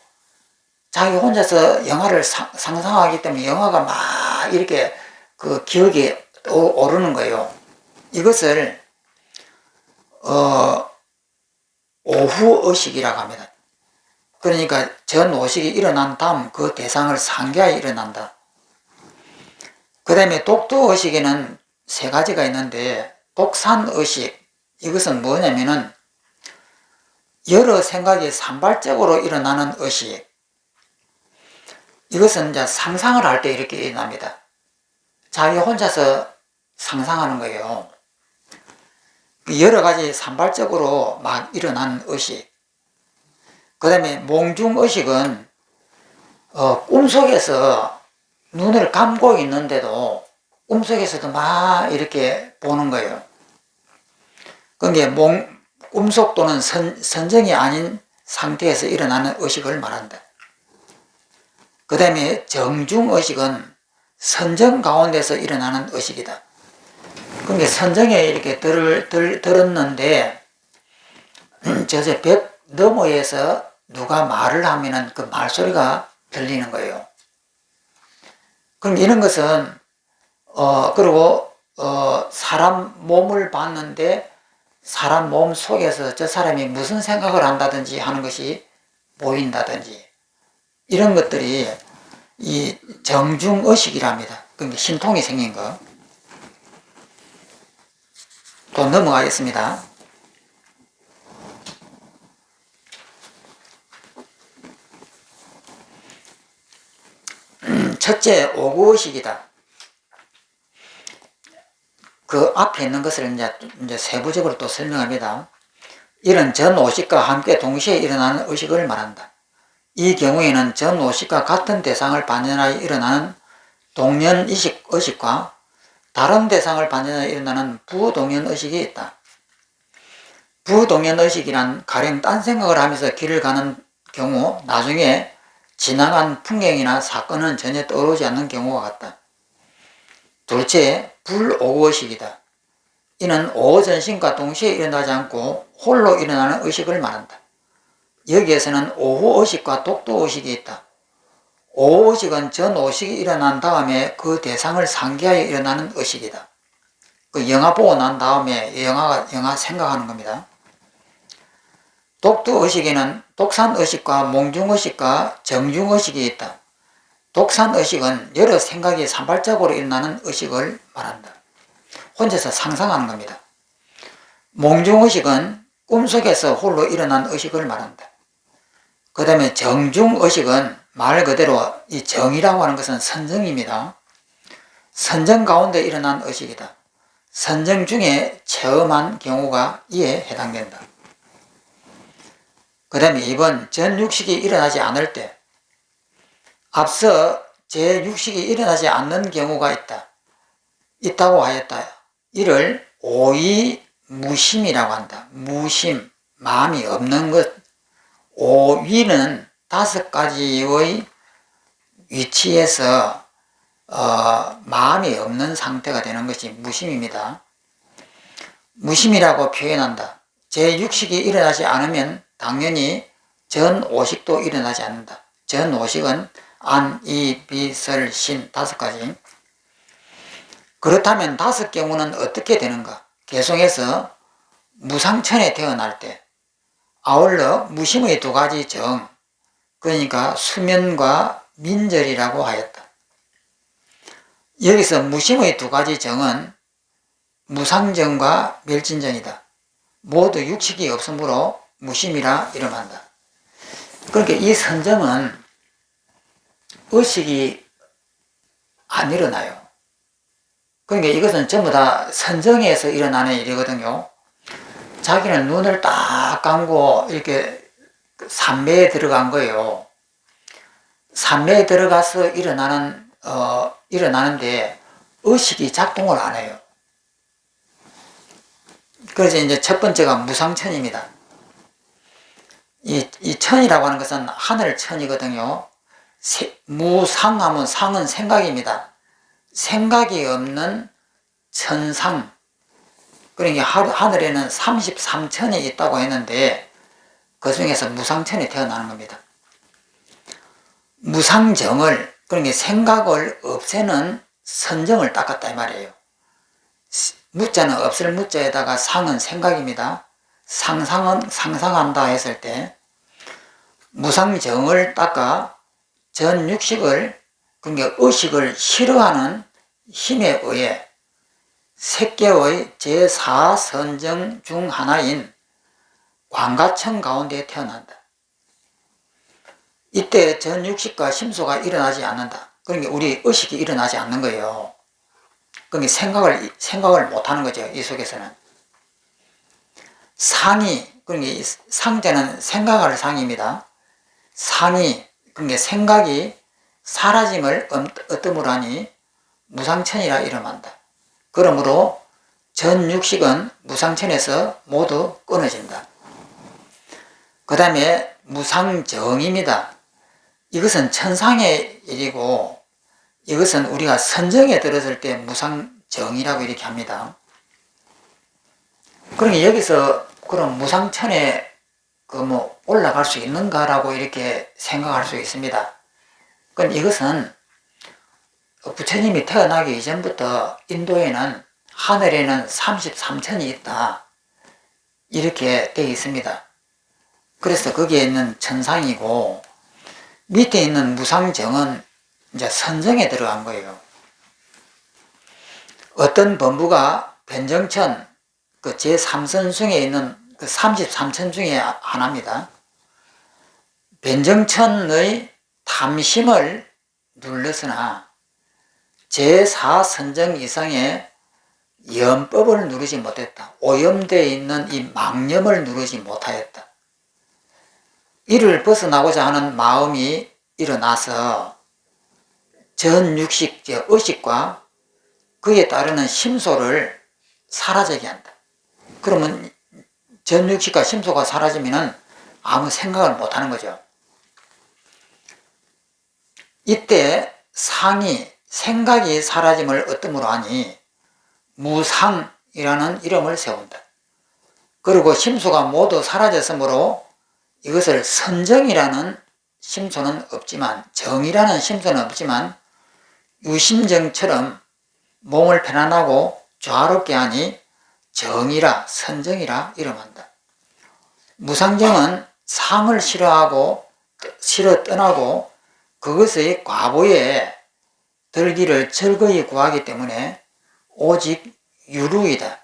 자기 혼자서 영화를 상상하기 때문에 영화가 막 이렇게 그 기억이 오르는 거예요. 이것을 오후 의식이라고 합니다. 그러니까 전 오식이 일어난 다음 그 대상을 상기하여 일어난다. 그 다음에 독두 의식에는 세 가지가 있는데, 독산 의식, 이것은 뭐냐면은 여러 생각이 산발적으로 일어나는 의식. 이것은 이제 상상을 할 때 이렇게 일어납니다. 자기 혼자서 상상하는 거예요. 여러 가지 산발적으로 막 일어나는 의식. 그 다음에 몽중의식은 꿈속에서 눈을 감고 있는데도 꿈속에서도 막 이렇게 보는 거예요. 그게 꿈속 또는 선정이 아닌 상태에서 일어나는 의식을 말한다. 그 다음에 정중의식은 선정 가운데서 일어나는 의식이다. 그게 선정에 이렇게 들었는데 저새 벽 너머에서 누가 말을 하면은 그 말소리가 들리는 거예요. 그럼 이런 것은 그리고 사람 몸을 봤는데 사람 몸 속에서 저 사람이 무슨 생각을 한다든지 하는 것이 보인다든지, 이런 것들이 이 정중의식이랍니다. 그러니까 신통이 생긴 거. 또 넘어가겠습니다. 첫째, 오구의식이다. 그 앞에 있는 것을 이제 세부적으로 또 설명합니다. 이런 전 오식과 함께 동시에 일어나는 의식을 말한다. 이 경우에는 전 오식과 같은 대상을 반연하여 일어나는 동연 의식과 다른 대상을 반연하여 일어나는 부동연 의식이 있다. 부동연 의식이란 가령 딴 생각을 하면서 길을 가는 경우 나중에 지나간 풍경이나 사건은 전혀 떠오르지 않는 경우가 같다. 둘째, 불오의식이다. 이는 오전신과 동시에 일어나지 않고 홀로 일어나는 의식을 말한다. 여기에서는 오후의식과 독도의식이 있다. 오후의식은 전 오식이 일어난 다음에 그 대상을 상기하여 일어나는 의식이다. 그 영화 보고 난 다음에 영화 생각하는 겁니다. 독두의식에는 독산의식과 몽중의식과 정중의식이 있다. 독산의식은 여러 생각이 산발적으로 일어나는 의식을 말한다. 혼자서 상상하는 겁니다. 몽중의식은 꿈속에서 홀로 일어난 의식을 말한다. 그 다음에 정중의식은 말 그대로 이 정이라고 하는 것은 선정입니다. 선정 가운데 일어난 의식이다. 선정 중에 체험한 경우가 이에 해당된다. 그 다음에 2번, 전육식이 일어나지 않을 때, 앞서 제육식이 일어나지 않는 경우가 있다고 하였다. 이를 오이무심이라고 한다. 무심, 마음이 없는 것. 오위는 5가지의 위치에서 마음이 없는 상태가 되는 것이 무심입니다. 무심이라고 표현한다. 제6식이 일어나지 않으면 당연히 전오식도 일어나지 않는다. 전오식은 안, 이, 비, 설, 신 5가지. 그렇다면 5경우는 어떻게 되는가? 개성에서 무상천에 태어날 때 아울러 무심의 2가지 정, 그러니까 수면과 민절이라고 하였다. 여기서 무심의 2가지 정은 무상정과 멸진정이다. 모두 육식이 없으므로 무심이라 이름한다. 그러니까 이 선정은 의식이 안 일어나요. 그러니까 이것은 전부 다 선정에서 일어나는 일이거든요. 자기는 눈을 딱 감고 이렇게 삼매에 들어간 거예요. 삼매에 들어가서 일어나는데 의식이 작동을 안 해요. 그래서 이제 첫 번째가 무상천입니다. 이 천이라고 하는 것은 하늘천이거든요. 무상하면 상은 생각입니다. 생각이 없는 천상. 그러니까 하늘에는 33천이 있다고 했는데 그 중에서 무상천이 태어나는 겁니다. 무상정을, 그러니까 생각을 없애는 선정을 닦았다 이 말이에요. 무자는 없을 무자에다가 상은 생각입니다. 상상은 상상한다 했을 때 무상정을 닦아 전육식을, 그러니까 의식을 싫어하는 힘에 의해 색계의 제4선정 중 하나인 광가천 가운데 태어난다. 이때 전육식과 심소가 일어나지 않는다. 그러니까 우리 의식이 일어나지 않는 거예요. 그러니까 생각을 못하는 거죠. 이 속에서는. 상이, 그러니까 이 상자는 생각할 상입니다. 상이, 그러니까 생각이 사라짐을 어뜸으로 하니 무상천이라 이름한다. 그러므로 전육식은 무상천에서 모두 끊어진다. 그 다음에 무상정입니다. 이것은 천상의 일이고 이것은 우리가 선정에 들었을 때 무상정이라고 이렇게 합니다. 그러니 여기서 그럼 무상천에 올라갈 수 있는가라고 이렇게 생각할 수 있습니다. 그럼 이것은 부처님이 태어나기 이전부터 인도에는 하늘에는 33천이 있다. 이렇게 되어 있습니다. 그래서 거기에 있는 천상이고 밑에 있는 무상정은 이제 선정에 들어간 거예요. 어떤 범부가 변정천, 그 제3선중에 있는 그 33천 중에 하나입니다. 변정천의 탐심을 눌렀으나 제4선정 이상의 염법을 누르지 못했다. 오염되어 있는 이 망념을 누르지 못하였다. 이를 벗어나고자 하는 마음이 일어나서 전육식, 의식과 그에 따르는 심소를 사라지게 한다. 그러면 전육식과 심소가 사라지면 아무 생각을 못하는 거죠. 이때 상이, 생각이 사라짐을 어뜸으로 하니 무상이라는 이름을 세운다. 그리고 심소가 모두 사라졌으므로 이것을 선정이라는 심소는 없지만, 정이라는 심소는 없지만 유심정처럼 몸을 편안하고 조화롭게 하니 정이라, 선정이라 이름한다. 무상정은 상을 싫어 떠나고 그것의 과보에 들기를 즐거이 구하기 때문에 오직 유루이다.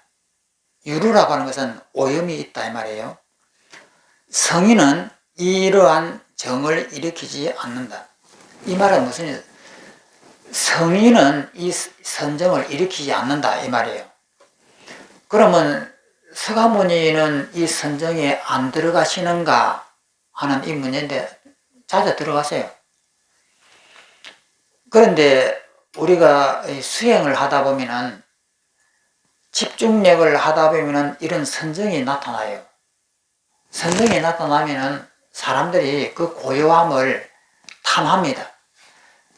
유루라고 하는 것은 오염이 있다 이 말이에요. 성인은 이러한 정을 일으키지 않는다. 이 말은 무슨 일이냐? 성인은 이 선정을 일으키지 않는다 이 말이에요. 그러면 서가모니는 이 선정에 안 들어가시는가 하는 이 문제인데 자주 들어가세요. 그런데 우리가 수행을 하다 보면은 집중력을 하다 보면은 이런 선정이 나타나요. 선정이 나타나면은 사람들이 그 고요함을 탐합니다.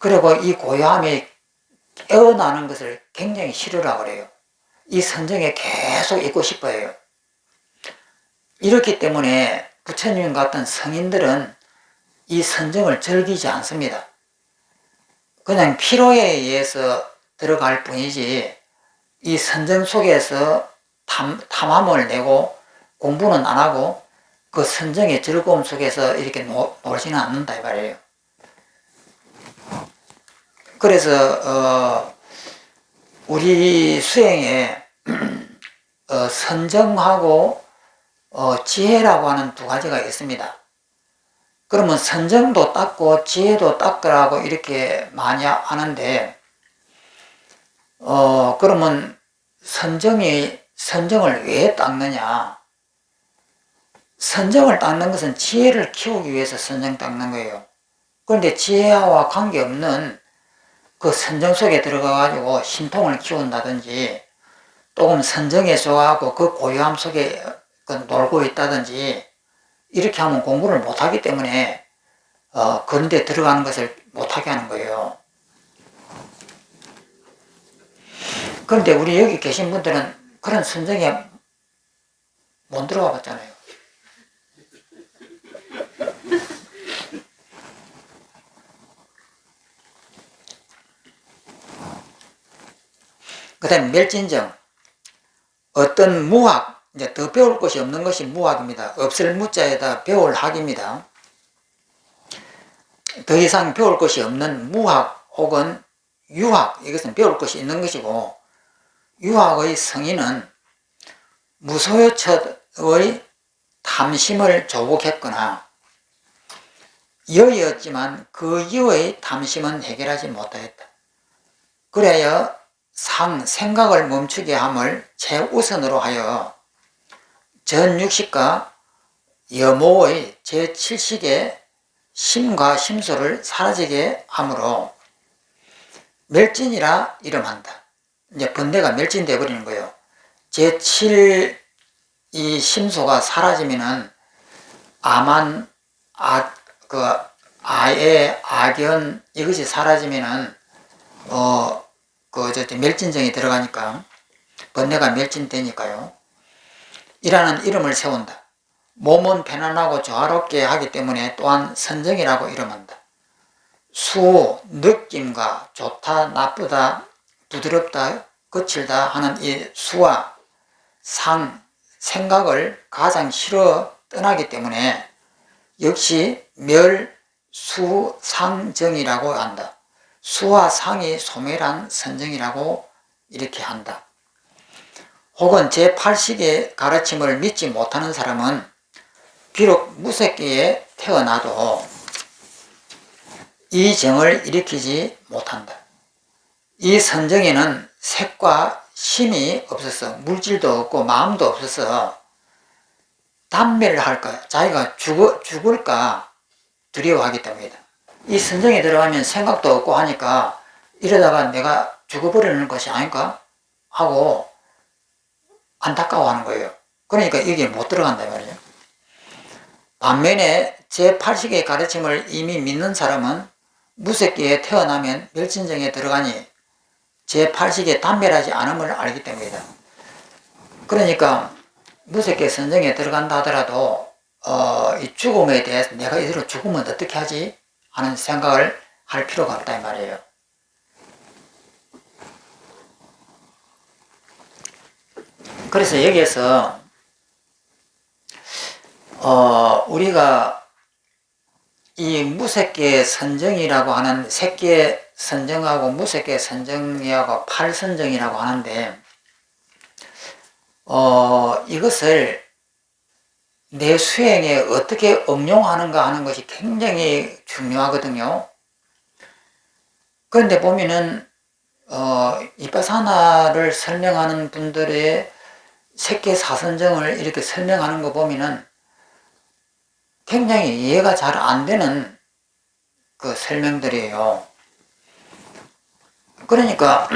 그리고 이 고요함이 깨어나는 것을 굉장히 싫으라고 그래요. 이 선정에 계속 있고 싶어요. 이렇기 때문에 부처님 같은 성인들은 이 선정을 즐기지 않습니다. 그냥 필요에 의해서 들어갈 뿐이지 이 선정 속에서 탐함을 내고 공부는 안 하고 그 선정의 즐거움 속에서 이렇게 놀지는 않는다 이 말이에요. 그래서 우리 수행에 선정하고 지혜라고 하는 두 가지가 있습니다. 그러면 선정도 닦고 지혜도 닦으라고 이렇게 많이 하는데 그러면 선정을 왜 닦느냐? 선정을 닦는 것은 지혜를 키우기 위해서 선정 닦는 거예요. 그런데 지혜와 관계없는 그 선정 속에 들어가가지고 신통을 키운다든지 조금 선정에 좋아하고 그 고요함 속에 놀고 있다든지 이렇게 하면 공부를 못하기 때문에 그런 데 들어가는 것을 못하게 하는 거예요. 그런데 우리 여기 계신 분들은 그런 선정에 못 들어가 봤잖아요. 그 다음에 멸진정. 어떤 무학, 이제 더 배울 것이 없는 것이 무학입니다. 없을 무자에다 배울 학입니다. 더 이상 배울 것이 없는 무학 혹은 유학, 이것은 배울 것이 있는 것이고, 유학의 성인은 무소유처의 탐심을 조복했거나 여였지만 그 여의 탐심은 해결하지 못하였다. 그래야 생각을 멈추게 함을 최우선으로 하여 전60과 여모의 제7식의 심과 심소를 사라지게 함으로 멸진이라 이름한다. 이제 번뇌가 멸진되어 버리는 거예요. 제7 이 심소가 사라지면은 아만, 아예, 악연 이것이 사라지면은 멸진정이 들어가니까 번뇌가 멸진되니까요. 이라는 이름을 세운다. 몸은 편안하고 조화롭게 하기 때문에 또한 선정이라고 이름한다. 수, 느낌과 좋다, 나쁘다, 부드럽다, 거칠다 하는 이 수와 생각을 가장 싫어 떠나기 때문에 역시 멸, 수, 상정이라고 한다. 수와 상이 소멸한 선정이라고 이렇게 한다. 혹은 제8식의 가르침을 믿지 못하는 사람은 비록 무색기에 태어나도 이 정을 일으키지 못한다. 이 선정에는 색과 심이 없어서 물질도 없고 마음도 없어서 단멸을 할까, 자기가 죽을까 두려워하기 때문이다. 이 선정에 들어가면 생각도 없고 하니까 이러다가 내가 죽어버리는 것이 아닐까 하고 안타까워하는 거예요. 그러니까 여기에 못 들어간다 말이에요. 반면에 제8식의 가르침을 이미 믿는 사람은 무색기에 태어나면 멸진정에 들어가니 제8식에 단멸하지 않음을 알기 때문이다. 그러니까 무색기 선정에 들어간다 하더라도 이 죽음에 대해서 내가 이대로 죽으면 어떻게 하지? 하는 생각을 할 필요가 없다 이 말이에요. 그래서 여기에서 우리가 이 무색계 선정이라고 하는 색계 선정하고 무색계 선정이하고 팔선정이라고 하는데 이것을 내 수행에 어떻게 응용하는가 하는 것이 굉장히 중요하거든요. 그런데 보면은 이빠사나를 설명하는 분들의 색계 사선정을 이렇게 설명하는 거 보면은 굉장히 이해가 잘 안 되는 그 설명들이에요. 그러니까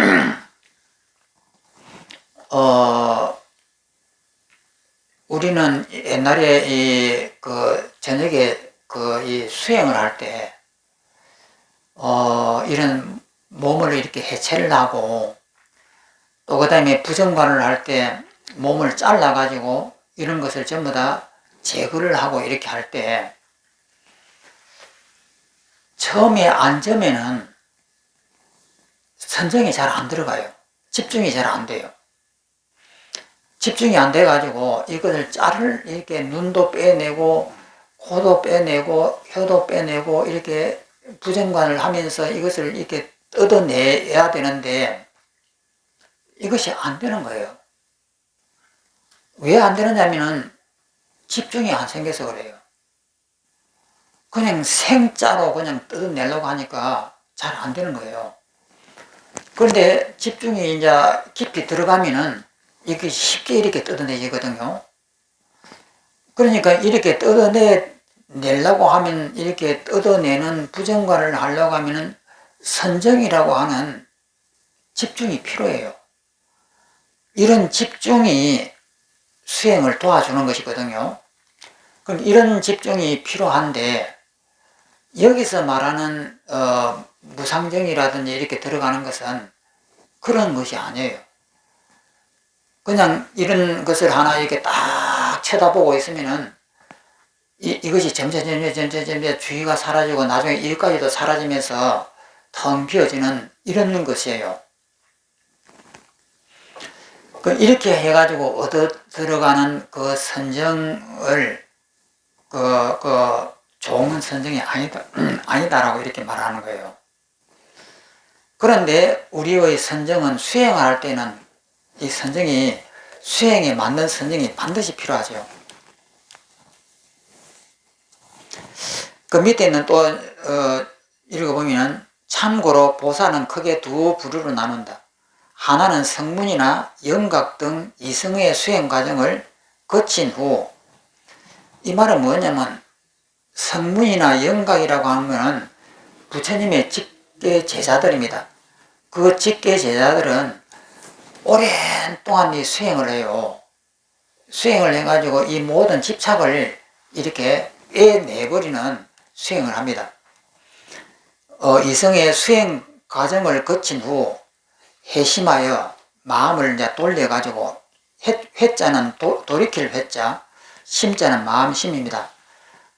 우리는 옛날에 저녁에 이 수행을 할 때 이런 몸을 이렇게 해체를 하고 또 그 다음에 부정관을 할 때 몸을 잘라가지고 이런 것을 전부 다 제거를 하고 이렇게 할 때 처음에 앉으면은 선정이 잘 안 들어가요. 집중이 잘 안 돼요. 집중이 안 돼가지고 이것을 이렇게 눈도 빼내고 코도 빼내고 혀도 빼내고 이렇게 부정관을 하면서 이것을 이렇게 뜯어내야 되는데 이것이 안 되는 거예요. 왜 안 되느냐면은 집중이 안 생겨서 그래요. 그냥 생짜로 그냥 뜯어내려고 하니까 잘 안 되는 거예요. 그런데 집중이 이제 깊이 들어가면은 이게 쉽게 이렇게 뜯어내지거든요. 그러니까 이렇게 뜯어내려고 하면 이렇게 뜯어내는 부정관을 하려고 하면은 선정이라고 하는 집중이 필요해요. 이런 집중이 수행을 도와주는 것이거든요. 그럼 이런 집중이 필요한데 여기서 말하는 무상정이라든지 이렇게 들어가는 것은 그런 것이 아니에요. 그냥 이런 것을 하나 이렇게 딱 쳐다보고 있으면은 이것이 점점 주의가 사라지고 나중에 일까지도 사라지면서 텅 비어지는 이런 것이에요. 이렇게 해가지고 얻어 들어가는 그 선정을 좋은 선정이 아니다라고 이렇게 말하는 거예요. 그런데 우리의 선정은 수행을 할 때는 이 선정이 수행에 맞는 선정이 반드시 필요하죠. 그 밑에는 또 읽어보면 참고로 보살은 크게 두 부류로 나눈다. 하나는 성문이나 영각 등 이성의 수행 과정을 거친 후, 이 말은 뭐냐면 성문이나 영각이라고 하면 부처님의 직계 제자들입니다. 그 직계 제자들은 오랜 동안 이 수행을 해요. 수행을 해가지고 이 모든 집착을 이렇게 빼내버리는 수행을 합니다. 이성의 수행 과정을 거친 후 회심하여 마음을 이제 돌려가지고 회자는 돌이킬 회자, 심자는 마음심입니다.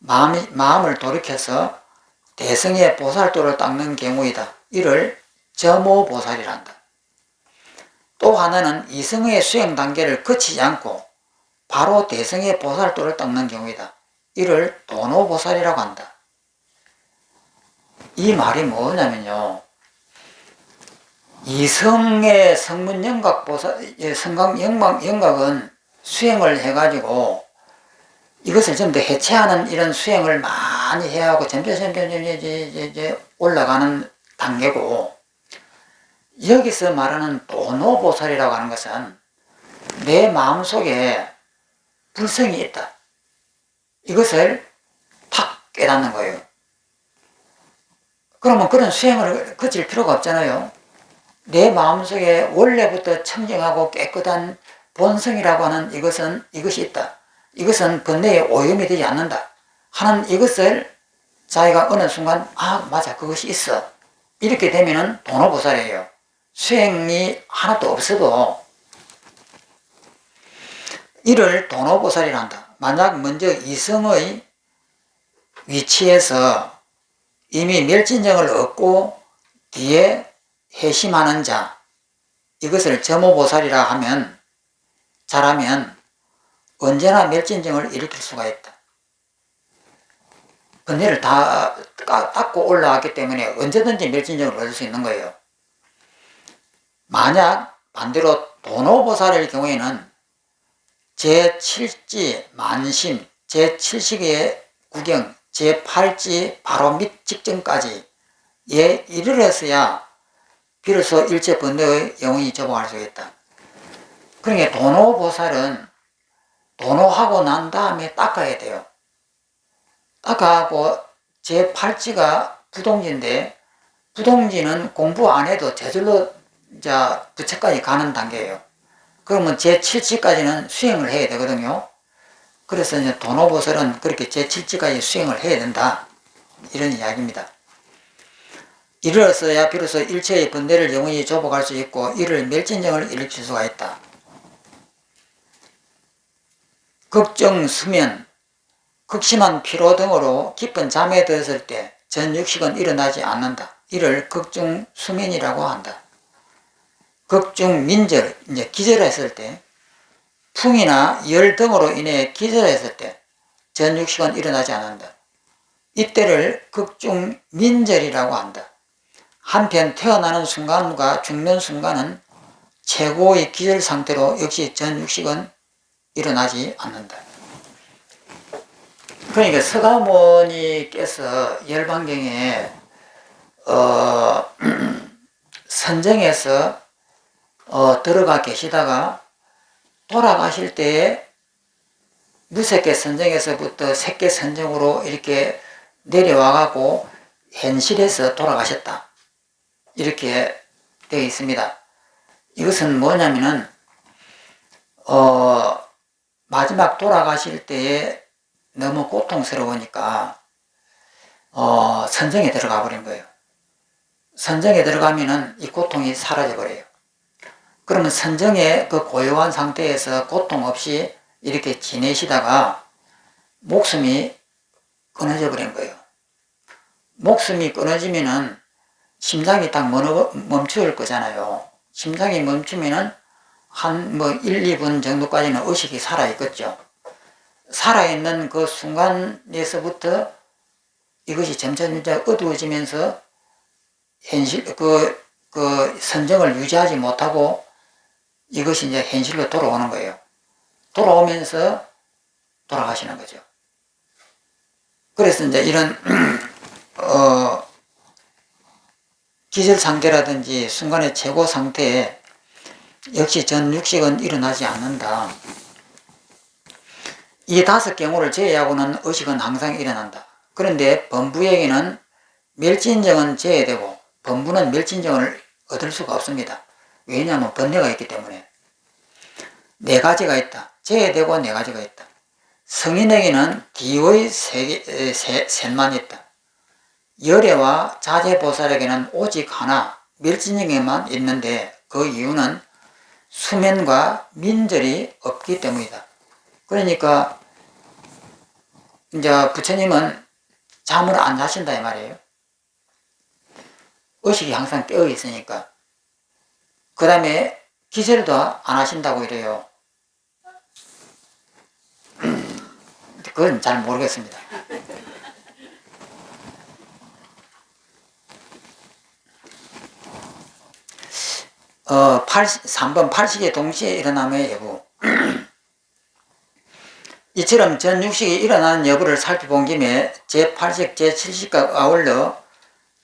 마음을 돌이켜서 대성의 보살도를 닦는 경우이다. 이를 점호보살이란다. 또 하나는 이성의 수행 단계를 거치지 않고 바로 대성의 보살도를 닦는 경우이다. 이를 도노보살이라고 한다. 이 말이 뭐냐면요, 이성의 성문 영각 보살, 영각은 수행을 해가지고 이것을 좀 더 해체하는 이런 수행을 많이 해야 하고 점점 올라가는 단계고, 여기서 말하는 도노보살이라고 하는 것은 내 마음속에 불성이 있다. 이것을 탁 깨닫는 거예요. 그러면 그런 수행을 거칠 필요가 없잖아요. 내 마음속에 원래부터 청정하고 깨끗한 본성이라고 하는 이것이 있다. 이것은 번뇌에 오염이 되지 않는다 하는 이것을 자기가 어느 순간 맞아, 그것이 있어, 이렇게 되면은 도노보살이에요. 수행이 하나도 없어도 이를 도노보살이란다. 만약 먼저 이성의 위치에서 이미 멸진정을 얻고 뒤에 회심하는 자, 이것을 점호보살이라 하면, 잘하면 언제나 멸진정을 일으킬 수가 있다. 번뇌를 다 닦고 올라왔기 때문에 언제든지 멸진정을 얻을 수 있는 거예요. 만약 반대로 도노보살의 경우에는 제7지 만심, 제7식의 구경, 제8지 바로 밑 직전까지 이르러서야 비로소 일체 번뇌의 영혼이 접어갈 수 있다. 그러니까 도노보살은 도노하고 난 다음에 닦아야 돼요. 닦아하고 제8지가 부동지인데, 부동지는 공부 안 해도 저절로 부처까지 가는 단계예요. 그러면 제7지까지는 수행을 해야 되거든요. 그래서 이제 도노보살은 그렇게 제7지까지 수행을 해야 된다, 이런 이야기입니다. 이르러서야 비로소 일체의 번뇌를 영원히 조복할 수 있고 이를 멸진정을 일으킬 수가 있다. 걱정, 수면, 극심한 피로 등으로 깊은 잠에 들었을 때 전육식은 일어나지 않는다. 이를 걱중 수면이라고 한다. 걱중 민절, 이제 기절했을 때, 풍이나 열 등으로 인해 기절했을 때 전육식은 일어나지 않는다. 이때를 걱중 민절이라고 한다. 한편 태어나는 순간과 죽는 순간은 최고의 기절 상태로 역시 전육식은 일어나지 않는다. 그러니까 서가모니께서 열반경에 선정에서 들어가 계시다가 돌아가실 때에 무색계 선정에서부터 색계 선정으로 이렇게 내려와가고 현실에서 돌아가셨다. 이렇게 되어 있습니다. 이것은 뭐냐면은 마지막 돌아가실 때에 너무 고통스러우니까 선정에 들어가 버린 거예요. 선정에 들어가면은 이 고통이 사라져 버려요. 그러면 선정의 그 고요한 상태에서 고통 없이 이렇게 지내시다가 목숨이 끊어져 버린 거예요. 목숨이 끊어지면은 심장이 딱 멈출 거잖아요. 심장이 멈추면은 한 1, 2분 정도까지는 의식이 살아있겠죠. 살아있는 그 순간에서부터 이것이 점점 어두워지면서 현실, 선정을 유지하지 못하고 이것이 이제 현실로 돌아오는 거예요. 돌아오면서 돌아가시는 거죠. 그래서 이제 이런, 기절 상태라든지 순간의 최고 상태에 역시 전육식은 일어나지 않는다. 이 5경우를 제외하고는 의식은 항상 일어난다. 그런데 범부에게는 멸진정은 제외되고 범부는 멸진정을 얻을 수가 없습니다. 왜냐하면 번뇌가 있기 때문에. 4가지가 있다. 제외되고 4가지가 있다. 성인에게는 기의 셋만 있다. 열애와 자제보살에게는 오직 하나, 멸진정에만 있는데 그 이유는 수면과 민절이 없기 때문이다. 그러니까 이제 부처님은 잠을 안 자신다 이 말이에요. 의식이 항상 깨어 있으니까. 그 다음에 기절도 안 하신다고 이래요. 그건 잘 모르겠습니다. 어, 3번 팔식의 동시에 일어남의 여부. 이처럼 전육식이 일어나는 여부를 살펴본 김에 제8식, 제7식과 아울러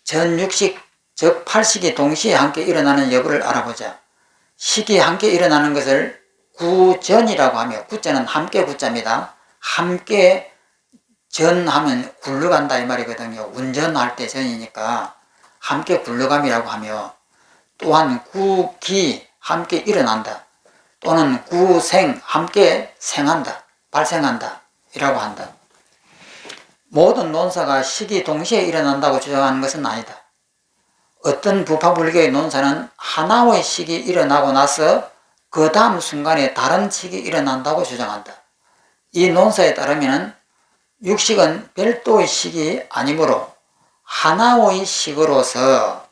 전육식, 즉 팔식이 동시에 함께 일어나는 여부를 알아보자. 식이 함께 일어나는 것을 구전이라고 하며, 구자는 함께 구자입니다. 함께 전하면 굴러간다 이 말이거든요. 운전할 때 전이니까 함께 굴러감이라고 하며, 또한 구기 함께 일어난다. 또는 구생 함께 생한다. 발생한다 이라고 한다. 모든 논사가 식이 동시에 일어난다고 주장하는 것은 아니다. 어떤 부파불교의 논사는 하나의 식이 일어나고 나서 그 다음 순간에 다른 식이 일어난다고 주장한다. 이 논사에 따르면 육식은 별도의 식이 아니므로 하나의 식으로서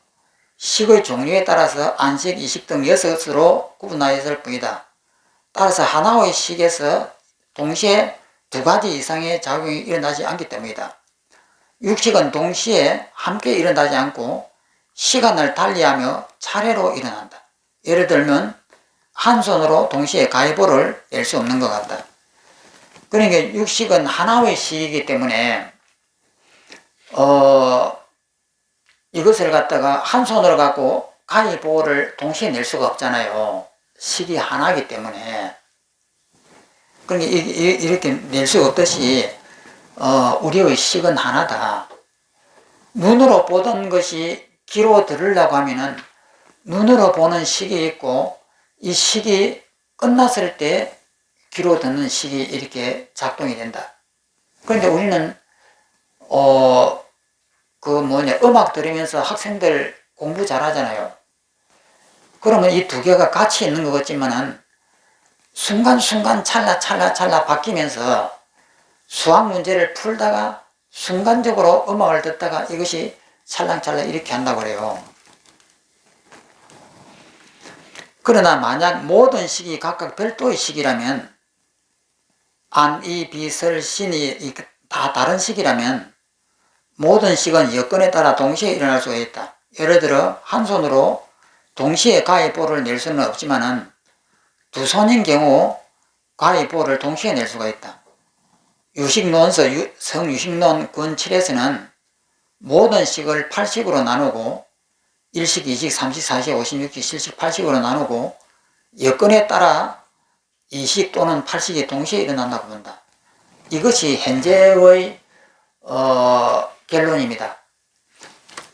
식의 종류에 따라서 안식, 이식 등 6으로 구분하였을 뿐이다. 따라서 하나의 식에서 동시에 2가지 이상의 작용이 일어나지 않기 때문이다. 육식은 동시에 함께 일어나지 않고 시간을 달리하며 차례로 일어난다. 예를 들면 한 손으로 동시에 가위볼을 낼 수 없는 것 같다. 그러니까 육식은 하나의 식이기 때문에 이것을 갖다가 한 손으로 갖고 가위볼을 동시에 낼 수가 없잖아요. 식이 하나이기 때문에. 그러니까 이렇게 낼 수 없듯이 우리의 식은 하나다. 눈으로 보던 것이 귀로 들으려고 하면은 눈으로 보는 식이 있고 이 식이 끝났을 때 귀로 듣는 식이 이렇게 작동이 된다. 그런데 우리는 음악 들으면서 학생들 공부 잘하잖아요. 그러면 이 두 개가 같이 있는 것 같지만은 순간순간 찰나찰나 바뀌면서 수학 문제를 풀다가 순간적으로 음악을 듣다가 이것이 찰랑찰랑 이렇게 한다고 그래요. 그러나 만약 모든 식이 각각 별도의 식이라면 안, 이, 비, 설, 신이 다 다른 식이라면 모든 식은 여건에 따라 동시에 일어날 수가 있다. 예를 들어 한 손으로 동시에 가위볼을 낼 수는 없지만은 두 손인 경우 가위볼을 동시에 낼 수가 있다. 유식론서 성유식론 권 7에서는 모든 식을 8식으로 나누고 1식, 2식, 3식, 4식, 5식, 6식, 7식, 8식으로 나누고 여건에 따라 2식 또는 8식이 동시에 일어난다고 본다. 이것이 현재의 결론입니다.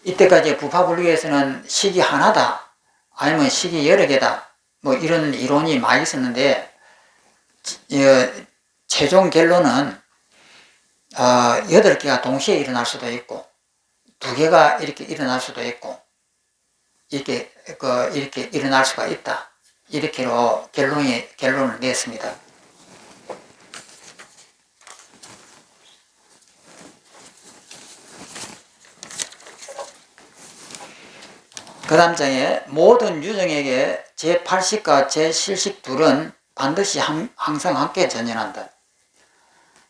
이때까지 부파불교에서는 식이 하나다 아니면 식이 여러 개다 뭐 이런 이론이 많이 있었는데 최종 결론은 8개가 동시에 일어날 수도 있고 2개가 이렇게 일어날 수도 있고 이렇게 일어날 수가 있다. 이렇게로 결론을 냈습니다. 그 다음 장에 모든 유정에게 제8식과 제7식 둘은 반드시 항상 함께 전연한다.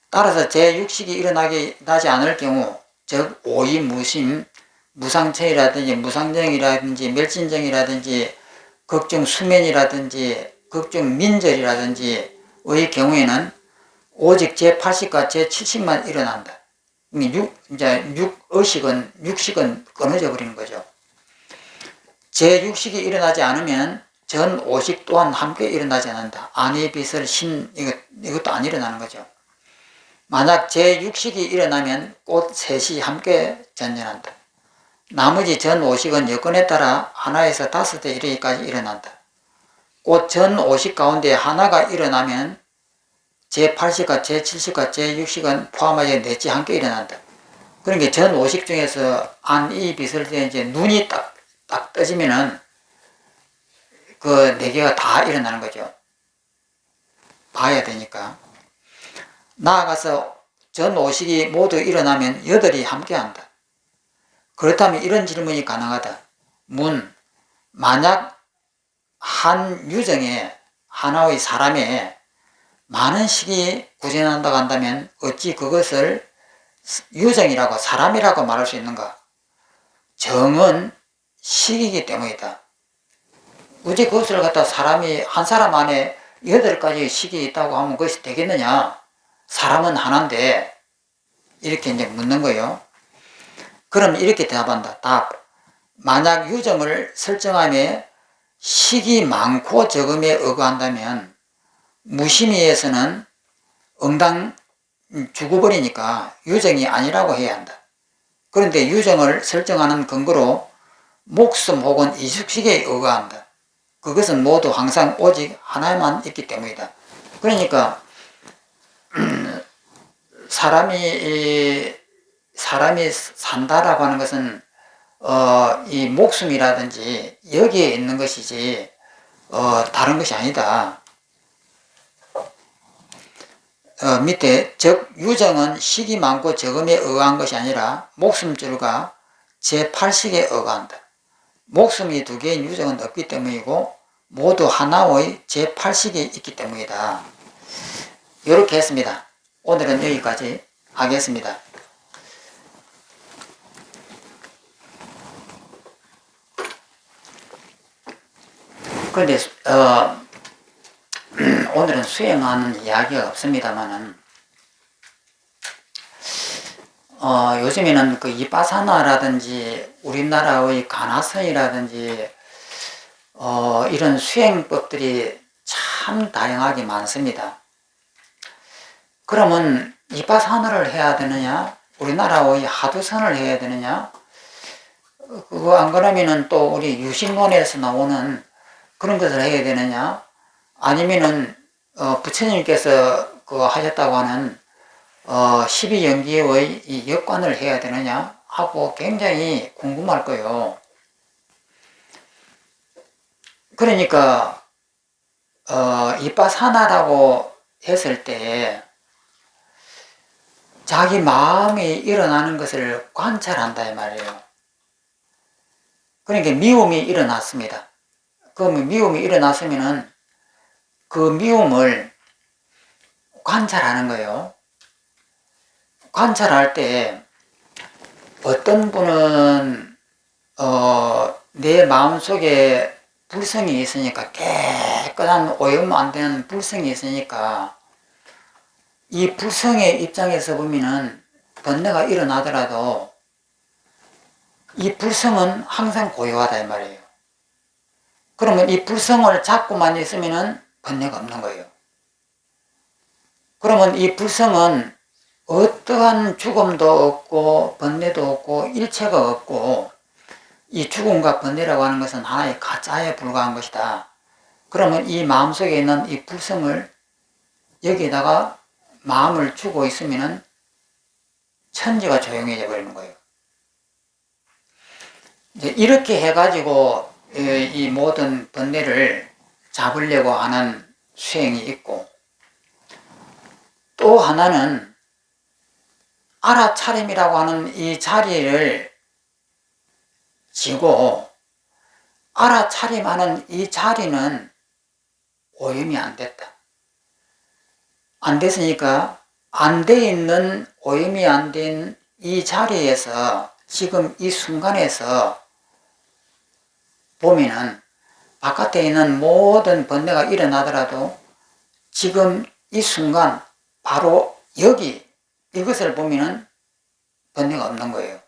따라서 제6식이 나지 않을 경우 즉 오이무심, 무상천이라든지 무상정이라든지 멸진정이라든지 극중수면이라든지 극중민절이라든지의 경우에는 오직 제8식과 제7식만 일어난다. 육식은 끊어져 버리는 거죠. 제6식이 일어나지 않으면 전 5식 또한 함께 일어나지 않는다. 안의 비설 신 이것도 안 일어나는 거죠. 만약 제6식이 일어나면 꽃 셋이 함께 전연한다. 나머지 전 5식은 여건에 따라 하나에서 5대 이르기까지 일어난다. 꽃 전 5식 가운데 하나가 일어나면 제8식과 제7식과 제6식은 포함하여 넷이 함께 일어난다. 그러니까 전 5식 중에서 안, 이, 비설 때 이제 눈이 딱 떠지면은 그 4개가 다 일어나는 거죠. 봐야 되니까. 나아가서 전 5식이 모두 일어나면 8이 함께 한다. 그렇다면 이런 질문이 가능하다. 만약 한 유정에 하나의 사람에 많은 식이 구전한다고 한다면 어찌 그것을 유정이라고 사람이라고 말할 수 있는가? 정은 식이기 때문이다. 굳이 그것을 갖다 사람이 한 사람 안에 8가지 식이 있다고 하면 그것이 되겠느냐? 사람은 하나인데 이렇게 이제 묻는 거예요. 그럼 이렇게 대답한다. 답. 만약 유정을 설정함에 식이 많고 적음에 의거한다면 무심의에서는 응당 죽어버리니까 유정이 아니라고 해야 한다. 그런데 유정을 설정하는 근거로 목숨 혹은 이숙식에 의거한다. 그것은 모두 항상 오직 하나에만 있기 때문이다. 그러니까 사람이 산다라고 하는 것은 이 목숨이라든지 여기에 있는 것이지 다른 것이 아니다. 밑에 즉 유정은 식이 많고 적음에 의거한 것이 아니라 목숨줄과 제8식에 의거한다. 목숨이 2개인 유정은 없기 때문이고 모두 하나의 제8식이 있기 때문이다. 이렇게 했습니다. 오늘은 여기까지 하겠습니다. 그런데 오늘은 수행하는 이야기가 없습니다만은 요즘에는 그 이빠사나라든지 우리나라의 가나선이라든지 이런 수행법들이 참 다양하게 많습니다. 그러면 이빠사나를 해야 되느냐? 우리나라의 하두선을 해야 되느냐? 그거 안 그러면은 또 우리 유식론에서 나오는 그런 것을 해야 되느냐? 아니면은 부처님께서 그 하셨다고 하는 12연기의 이 역관을 해야 되느냐? 하고 굉장히 궁금할 거예요. 그러니까 이빠사나라고 했을 때 자기 마음이 일어나는 것을 관찰한다 이 말이에요. 그러니까 미움이 일어났습니다. 그러면 미움이 일어났으면은 그 미움을 관찰하는 거예요. 관찰할 때 어떤 분은 내 마음속에 불성이 있으니까, 깨끗한 오염 안 되는 불성이 있으니까 이 불성의 입장에서 보면은 번뇌가 일어나더라도 이 불성은 항상 고요하다 이 말이에요. 그러면 이 불성을 잡고만 있으면은 번뇌가 없는 거예요. 그러면 이 불성은 어떠한 죽음도 없고 번뇌도 없고 일체가 없고, 이 죽음과 번뇌라고 하는 것은 하나의 가짜에 불과한 것이다. 그러면 이 마음속에 있는 이 불성을 여기에다가 마음을 주고 있으면은 천지가 조용해져 버리는 거예요. 이제 이렇게 해가지고 이 모든 번뇌를 잡으려고 하는 수행이 있고, 또 하나는 알아차림이라고 하는 이 자리를 지고, 알아차림하는 이 자리는 오염이 안 됐다. 안 됐으니까 안 돼 있는, 오염이 안 된 이 자리에서 지금 이 순간에서 보면은 바깥에 있는 모든 번뇌가 일어나더라도 지금 이 순간 바로 여기 이것을 보면은 번뇌가 없는 거예요.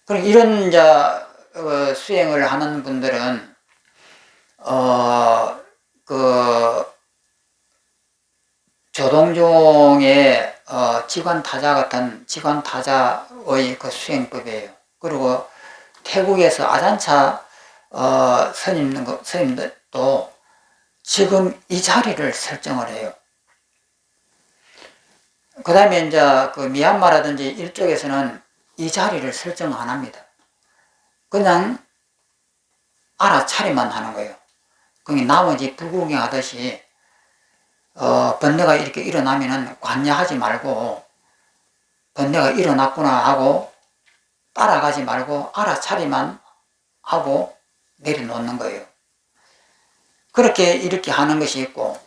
그럼 이런 이제 수행을 하는 분들은 그 조동종의 지관타자 같은 지관타자의 그 수행법이에요. 그리고 태국에서 아잔차 스님들도 지금 이 자리를 설정을 해요. 그 다음에 이제 그 미얀마라든지 이쪽에서는 이 자리를 설정 안 합니다. 그냥 알아차리만 하는 거예요. 그게 나머지 불구경하듯이 번뇌가 이렇게 일어나면은 관여하지 말고, 번뇌가 일어났구나 하고 따라가지 말고 알아차리만 하고 내려놓는 거예요. 그렇게 이렇게 하는 것이 있고,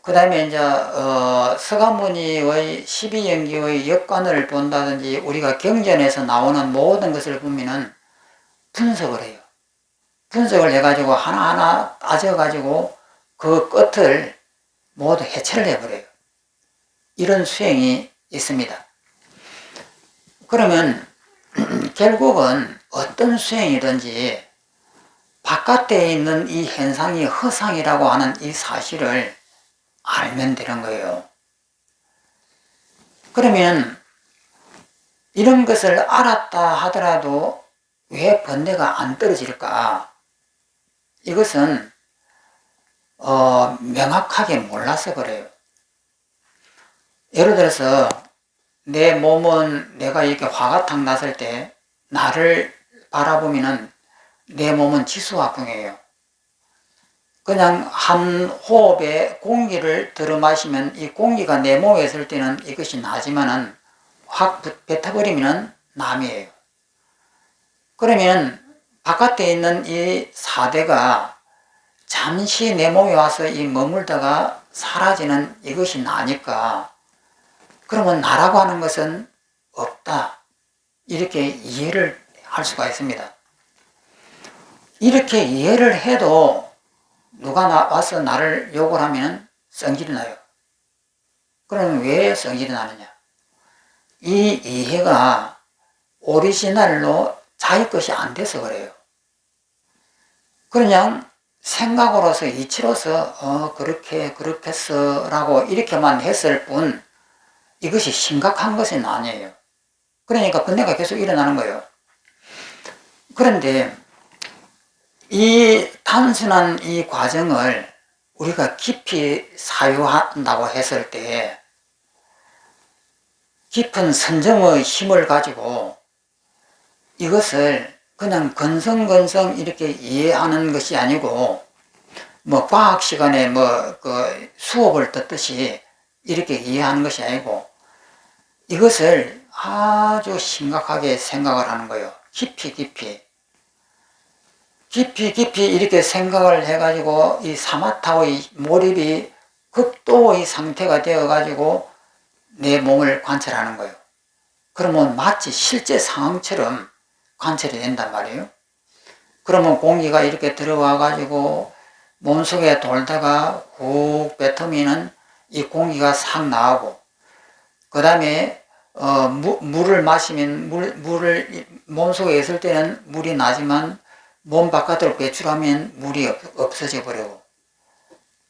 그 다음에 이제 서가모니의 12연기의 역관을 본다든지 우리가 경전에서 나오는 모든 것을 보면은 분석을 해요. 분석을 해가지고 하나하나 따져가지고 그 끝을 모두 해체를 해버려요. 이런 수행이 있습니다. 그러면 결국은 어떤 수행이든지 바깥에 있는 이 현상이 허상이라고 하는 이 사실을 알면 되는 거예요. 그러면 이런 것을 알았다 하더라도 왜 번뇌가 안 떨어질까? 이것은 명확하게 몰라서 그래요. 예를 들어서 내 몸은, 내가 이렇게 화가 탁 났을 때 나를 바라보면은 내 몸은 지수화풍이에요. 그냥 한 호흡에 공기를 들어마시면 이 공기가 내 몸에 있을 때는 이것이 나지만은 확 뱉어버리면은 남이에요. 그러면 바깥에 있는 이 사대가 잠시 내 몸에 와서 이 머물다가 사라지는 이것이 나니까, 그러면 나라고 하는 것은 없다. 이렇게 이해를 할 수가 있습니다. 이렇게 이해를 해도 누가 와서 나를 욕을 하면 성질이 나요. 그럼 왜 성질이 나느냐? 이 이해가 오리지널로 자기 것이 안 돼서 그래요. 그냥 생각으로서, 이치로서 그렇겠어 라고 이렇게만 했을 뿐 이것이 심각한 것은 아니에요. 그러니까 번뇌가 계속 일어나는 거예요. 그런데 이 단순한 이 과정을 우리가 깊이 사유한다고 했을 때 깊은 선정의 힘을 가지고 이것을 그냥 건성건성 이렇게 이해하는 것이 아니고 뭐 과학 시간에 뭐 그 수업을 듣듯이 이렇게 이해하는 것이 아니고 이것을 아주 심각하게 생각을 하는 거예요. 깊이 이렇게 생각을 해가지고 이 사마타의 몰입이 극도의 상태가 되어가지고 내 몸을 관찰하는 거예요. 그러면 마치 실제 상황처럼 관찰이 된단 말이에요. 그러면 공기가 이렇게 들어와가지고 몸속에 돌다가 훅 뱉으면은 이 공기가 싹 나오고, 그 다음에 물을 마시면 물을 몸속에 있을 때는 물이 나지만 몸 바깥으로 배출하면 물이 없어져 버리고,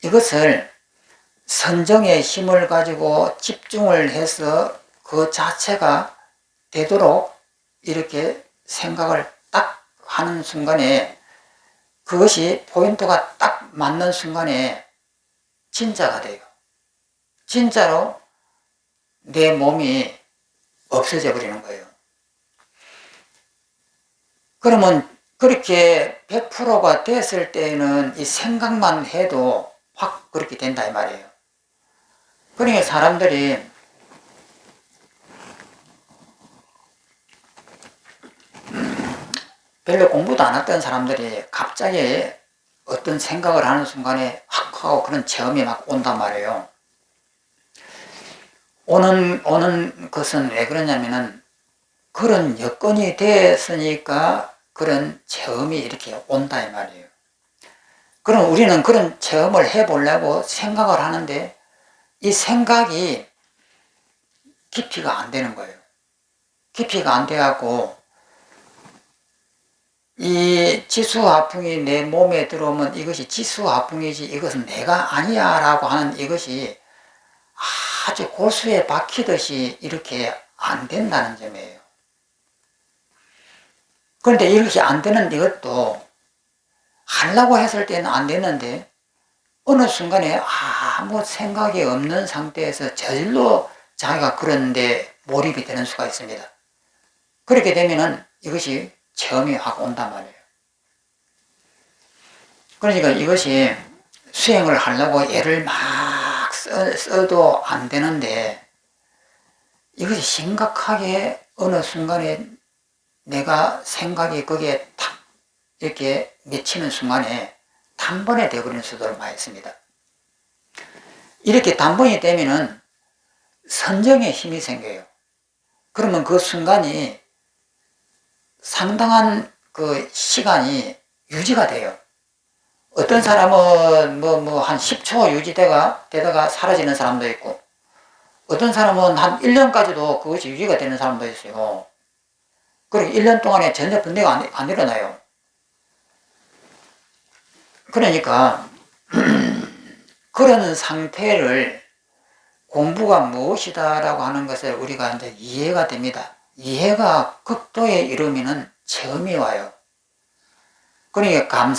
이것을 선정의 힘을 가지고 집중을 해서 그 자체가 되도록 이렇게 생각을 딱 하는 순간에, 그것이 포인트가 딱 맞는 순간에 진짜가 돼요. 진짜로 내 몸이 없어져 버리는 거예요. 그러면 그렇게 100%가 됐을 때는 이 생각만 해도 확 그렇게 된다 이 말이에요. 그러니까 사람들이 별로 공부도 안 했던 사람들이 갑자기 어떤 생각을 하는 순간에 확 하고 그런 체험이 막 온단 말이에요. 오는 것은 왜 그러냐면은 그런 여건이 됐으니까 그런 체험이 이렇게 온다 이 말이에요. 그럼 우리는 그런 체험을 해보려고 생각을 하는데 이 생각이 깊이가 안 되는 거예요. 깊이가 안 돼갖고 이 지수화풍이 내 몸에 들어오면 이것이 지수화풍이지 이것은 내가 아니야 라고 하는 이것이 아주 고수에 박히듯이 이렇게 안 된다는 점이에요. 그런데 이렇게 안 되는 이것도 하려고 했을 때는 안 되는데 어느 순간에 아무 생각이 없는 상태에서 저절로 자기가 그런데 몰입이 되는 수가 있습니다. 그렇게 되면은 이것이 체험이 확 온단 말이에요. 그러니까 이것이 수행을 하려고 애를 막 써도 안 되는데 이것이 심각하게 어느 순간에 내가 생각이 거기에 탁 이렇게 맺히는 순간에 단번에 되어버리는 수도 많이 있습니다. 이렇게 단번이 되면은 선정의 힘이 생겨요. 그러면 그 순간이 상당한 그 시간이 유지가 돼요. 어떤 사람은 한 10초 되다가 사라지는 사람도 있고, 어떤 사람은 한 1년까지도 그것이 유지가 되는 사람도 있어요. 그리고 1년 동안에 전혀 번뇌가 안 일어나요. 그러니까 그런 상태를 공부가 무엇이다 라고 하는 것을 우리가 이제 이해가 됩니다. 이해가 극도에 이르면은 체험이 와요. 그러니까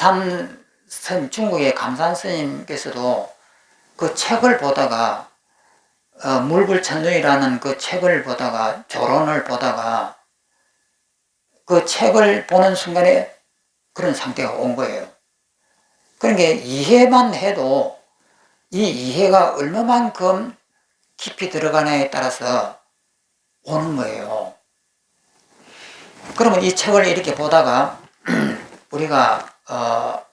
중국의 감산 스님께서도 그 책을 보다가 물불천유이라는 그 책을 보다가 조론을 보다가 그 책을 보는 순간에 그런 상태가 온 거예요. 그러니까 이해만 해도 이 이해가 얼마만큼 깊이 들어가냐에 따라서 오는 거예요. 그러면 이 책을 이렇게 보다가 우리가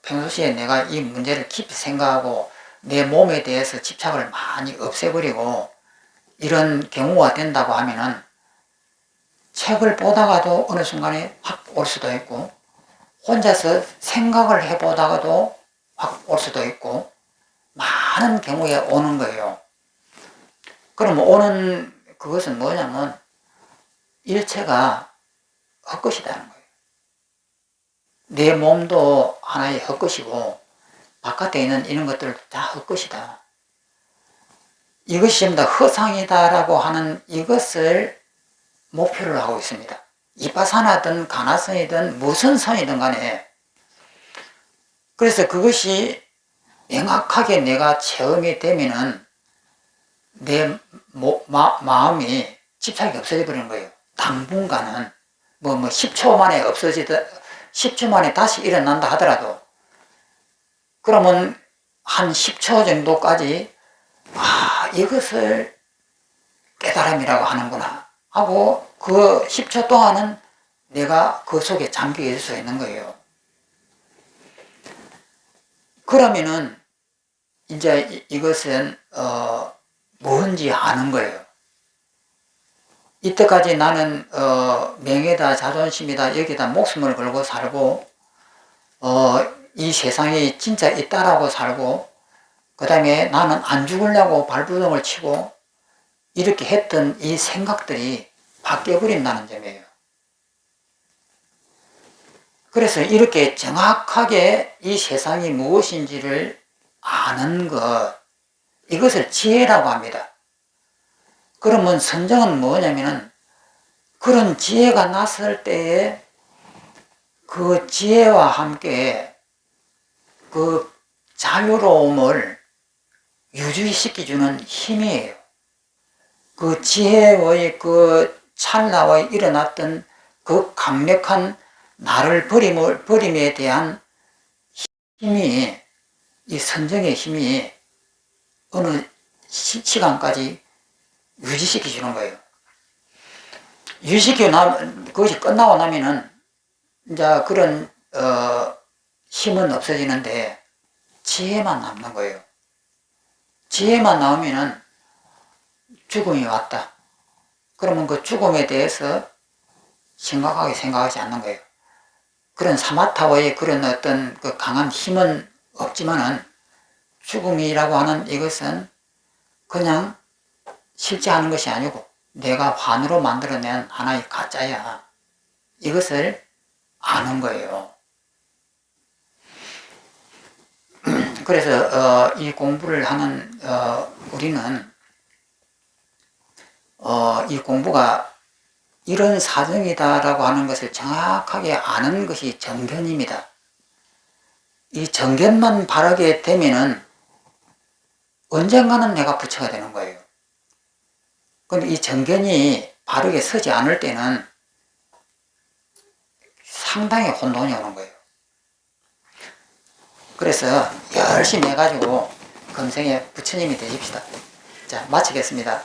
평소시에 내가 이 문제를 깊이 생각하고 내 몸에 대해서 집착을 많이 없애버리고 이런 경우가 된다고 하면은 책을 보다가도 어느 순간에 확 올 수도 있고 혼자서 생각을 해보다가도 확 올 수도 있고 많은 경우에 오는 거예요. 그럼 오는 그것은 뭐냐면 일체가 헛것이라는 거예요. 내 몸도 하나의 헛것이고 바깥에 있는 이런 것들도 다 헛것이다. 이것이 전부 다 허상이다라고 하는 이것을 목표를 하고 있습니다. 이파사나든 가나성이든 무슨 성이든 간에. 그래서 그것이 명확하게 내가 체험이 되면은 내 마음이 집착이 없어져 버리는 거예요. 당분간은 뭐 10초 만에 없어지다 10초 만에 다시 일어난다 하더라도 그러면 한 10초 정도까지 이것을 깨달음이라고 하는구나 하고 그 10초 동안은 내가 그 속에 잠겨 있을 수 있는 거예요. 그러면은 이제 이것은 뭔지 아는 거예요. 이때까지 나는 명예다 자존심이다 여기다 목숨을 걸고 살고 이 세상이 진짜 있다라고 살고 그 다음에 나는 안 죽으려고 발버둥을 치고 이렇게 했던 이 생각들이 바뀌어버린다는 점이에요. 그래서 이렇게 정확하게 이 세상이 무엇인지를 아는 것, 이것을 지혜라고 합니다. 그러면 선정은 뭐냐면은 그런 지혜가 났을 때에 그 지혜와 함께 그 자유로움을 유지시켜주는 힘이에요. 그 지혜의 그 찰나에 일어났던 그 강력한 나를 버림에 대한 힘이, 이 선정의 힘이 어느 시간까지 유지시켜 주는 거예요. 그것이 끝나고 나면은 이제 그런 힘은 없어지는데 지혜만 남는 거예요. 지혜만 나오면은 죽음이 왔다. 그러면 그 죽음에 대해서 심각하게 생각하지 않는 거예요. 그런 사마타와의 그런 어떤 그 강한 힘은 없지만은 죽음이라고 하는 이것은 그냥 실제 하는 것이 아니고 내가 환으로 만들어낸 하나의 가짜야. 이것을 아는 거예요. 그래서 이 공부를 하는 우리는 이 공부가 이런 사정이다라고 하는 것을 정확하게 아는 것이 정견입니다. 이 정견만 바르게 되면은 언젠가는 내가 부처가 되는 거예요. 그런데 이 정견이 바르게 서지 않을 때는 상당히 혼돈이 오는 거예요. 그래서 열심히 해가지고 금생에 부처님이 되십시다. 자, 마치겠습니다.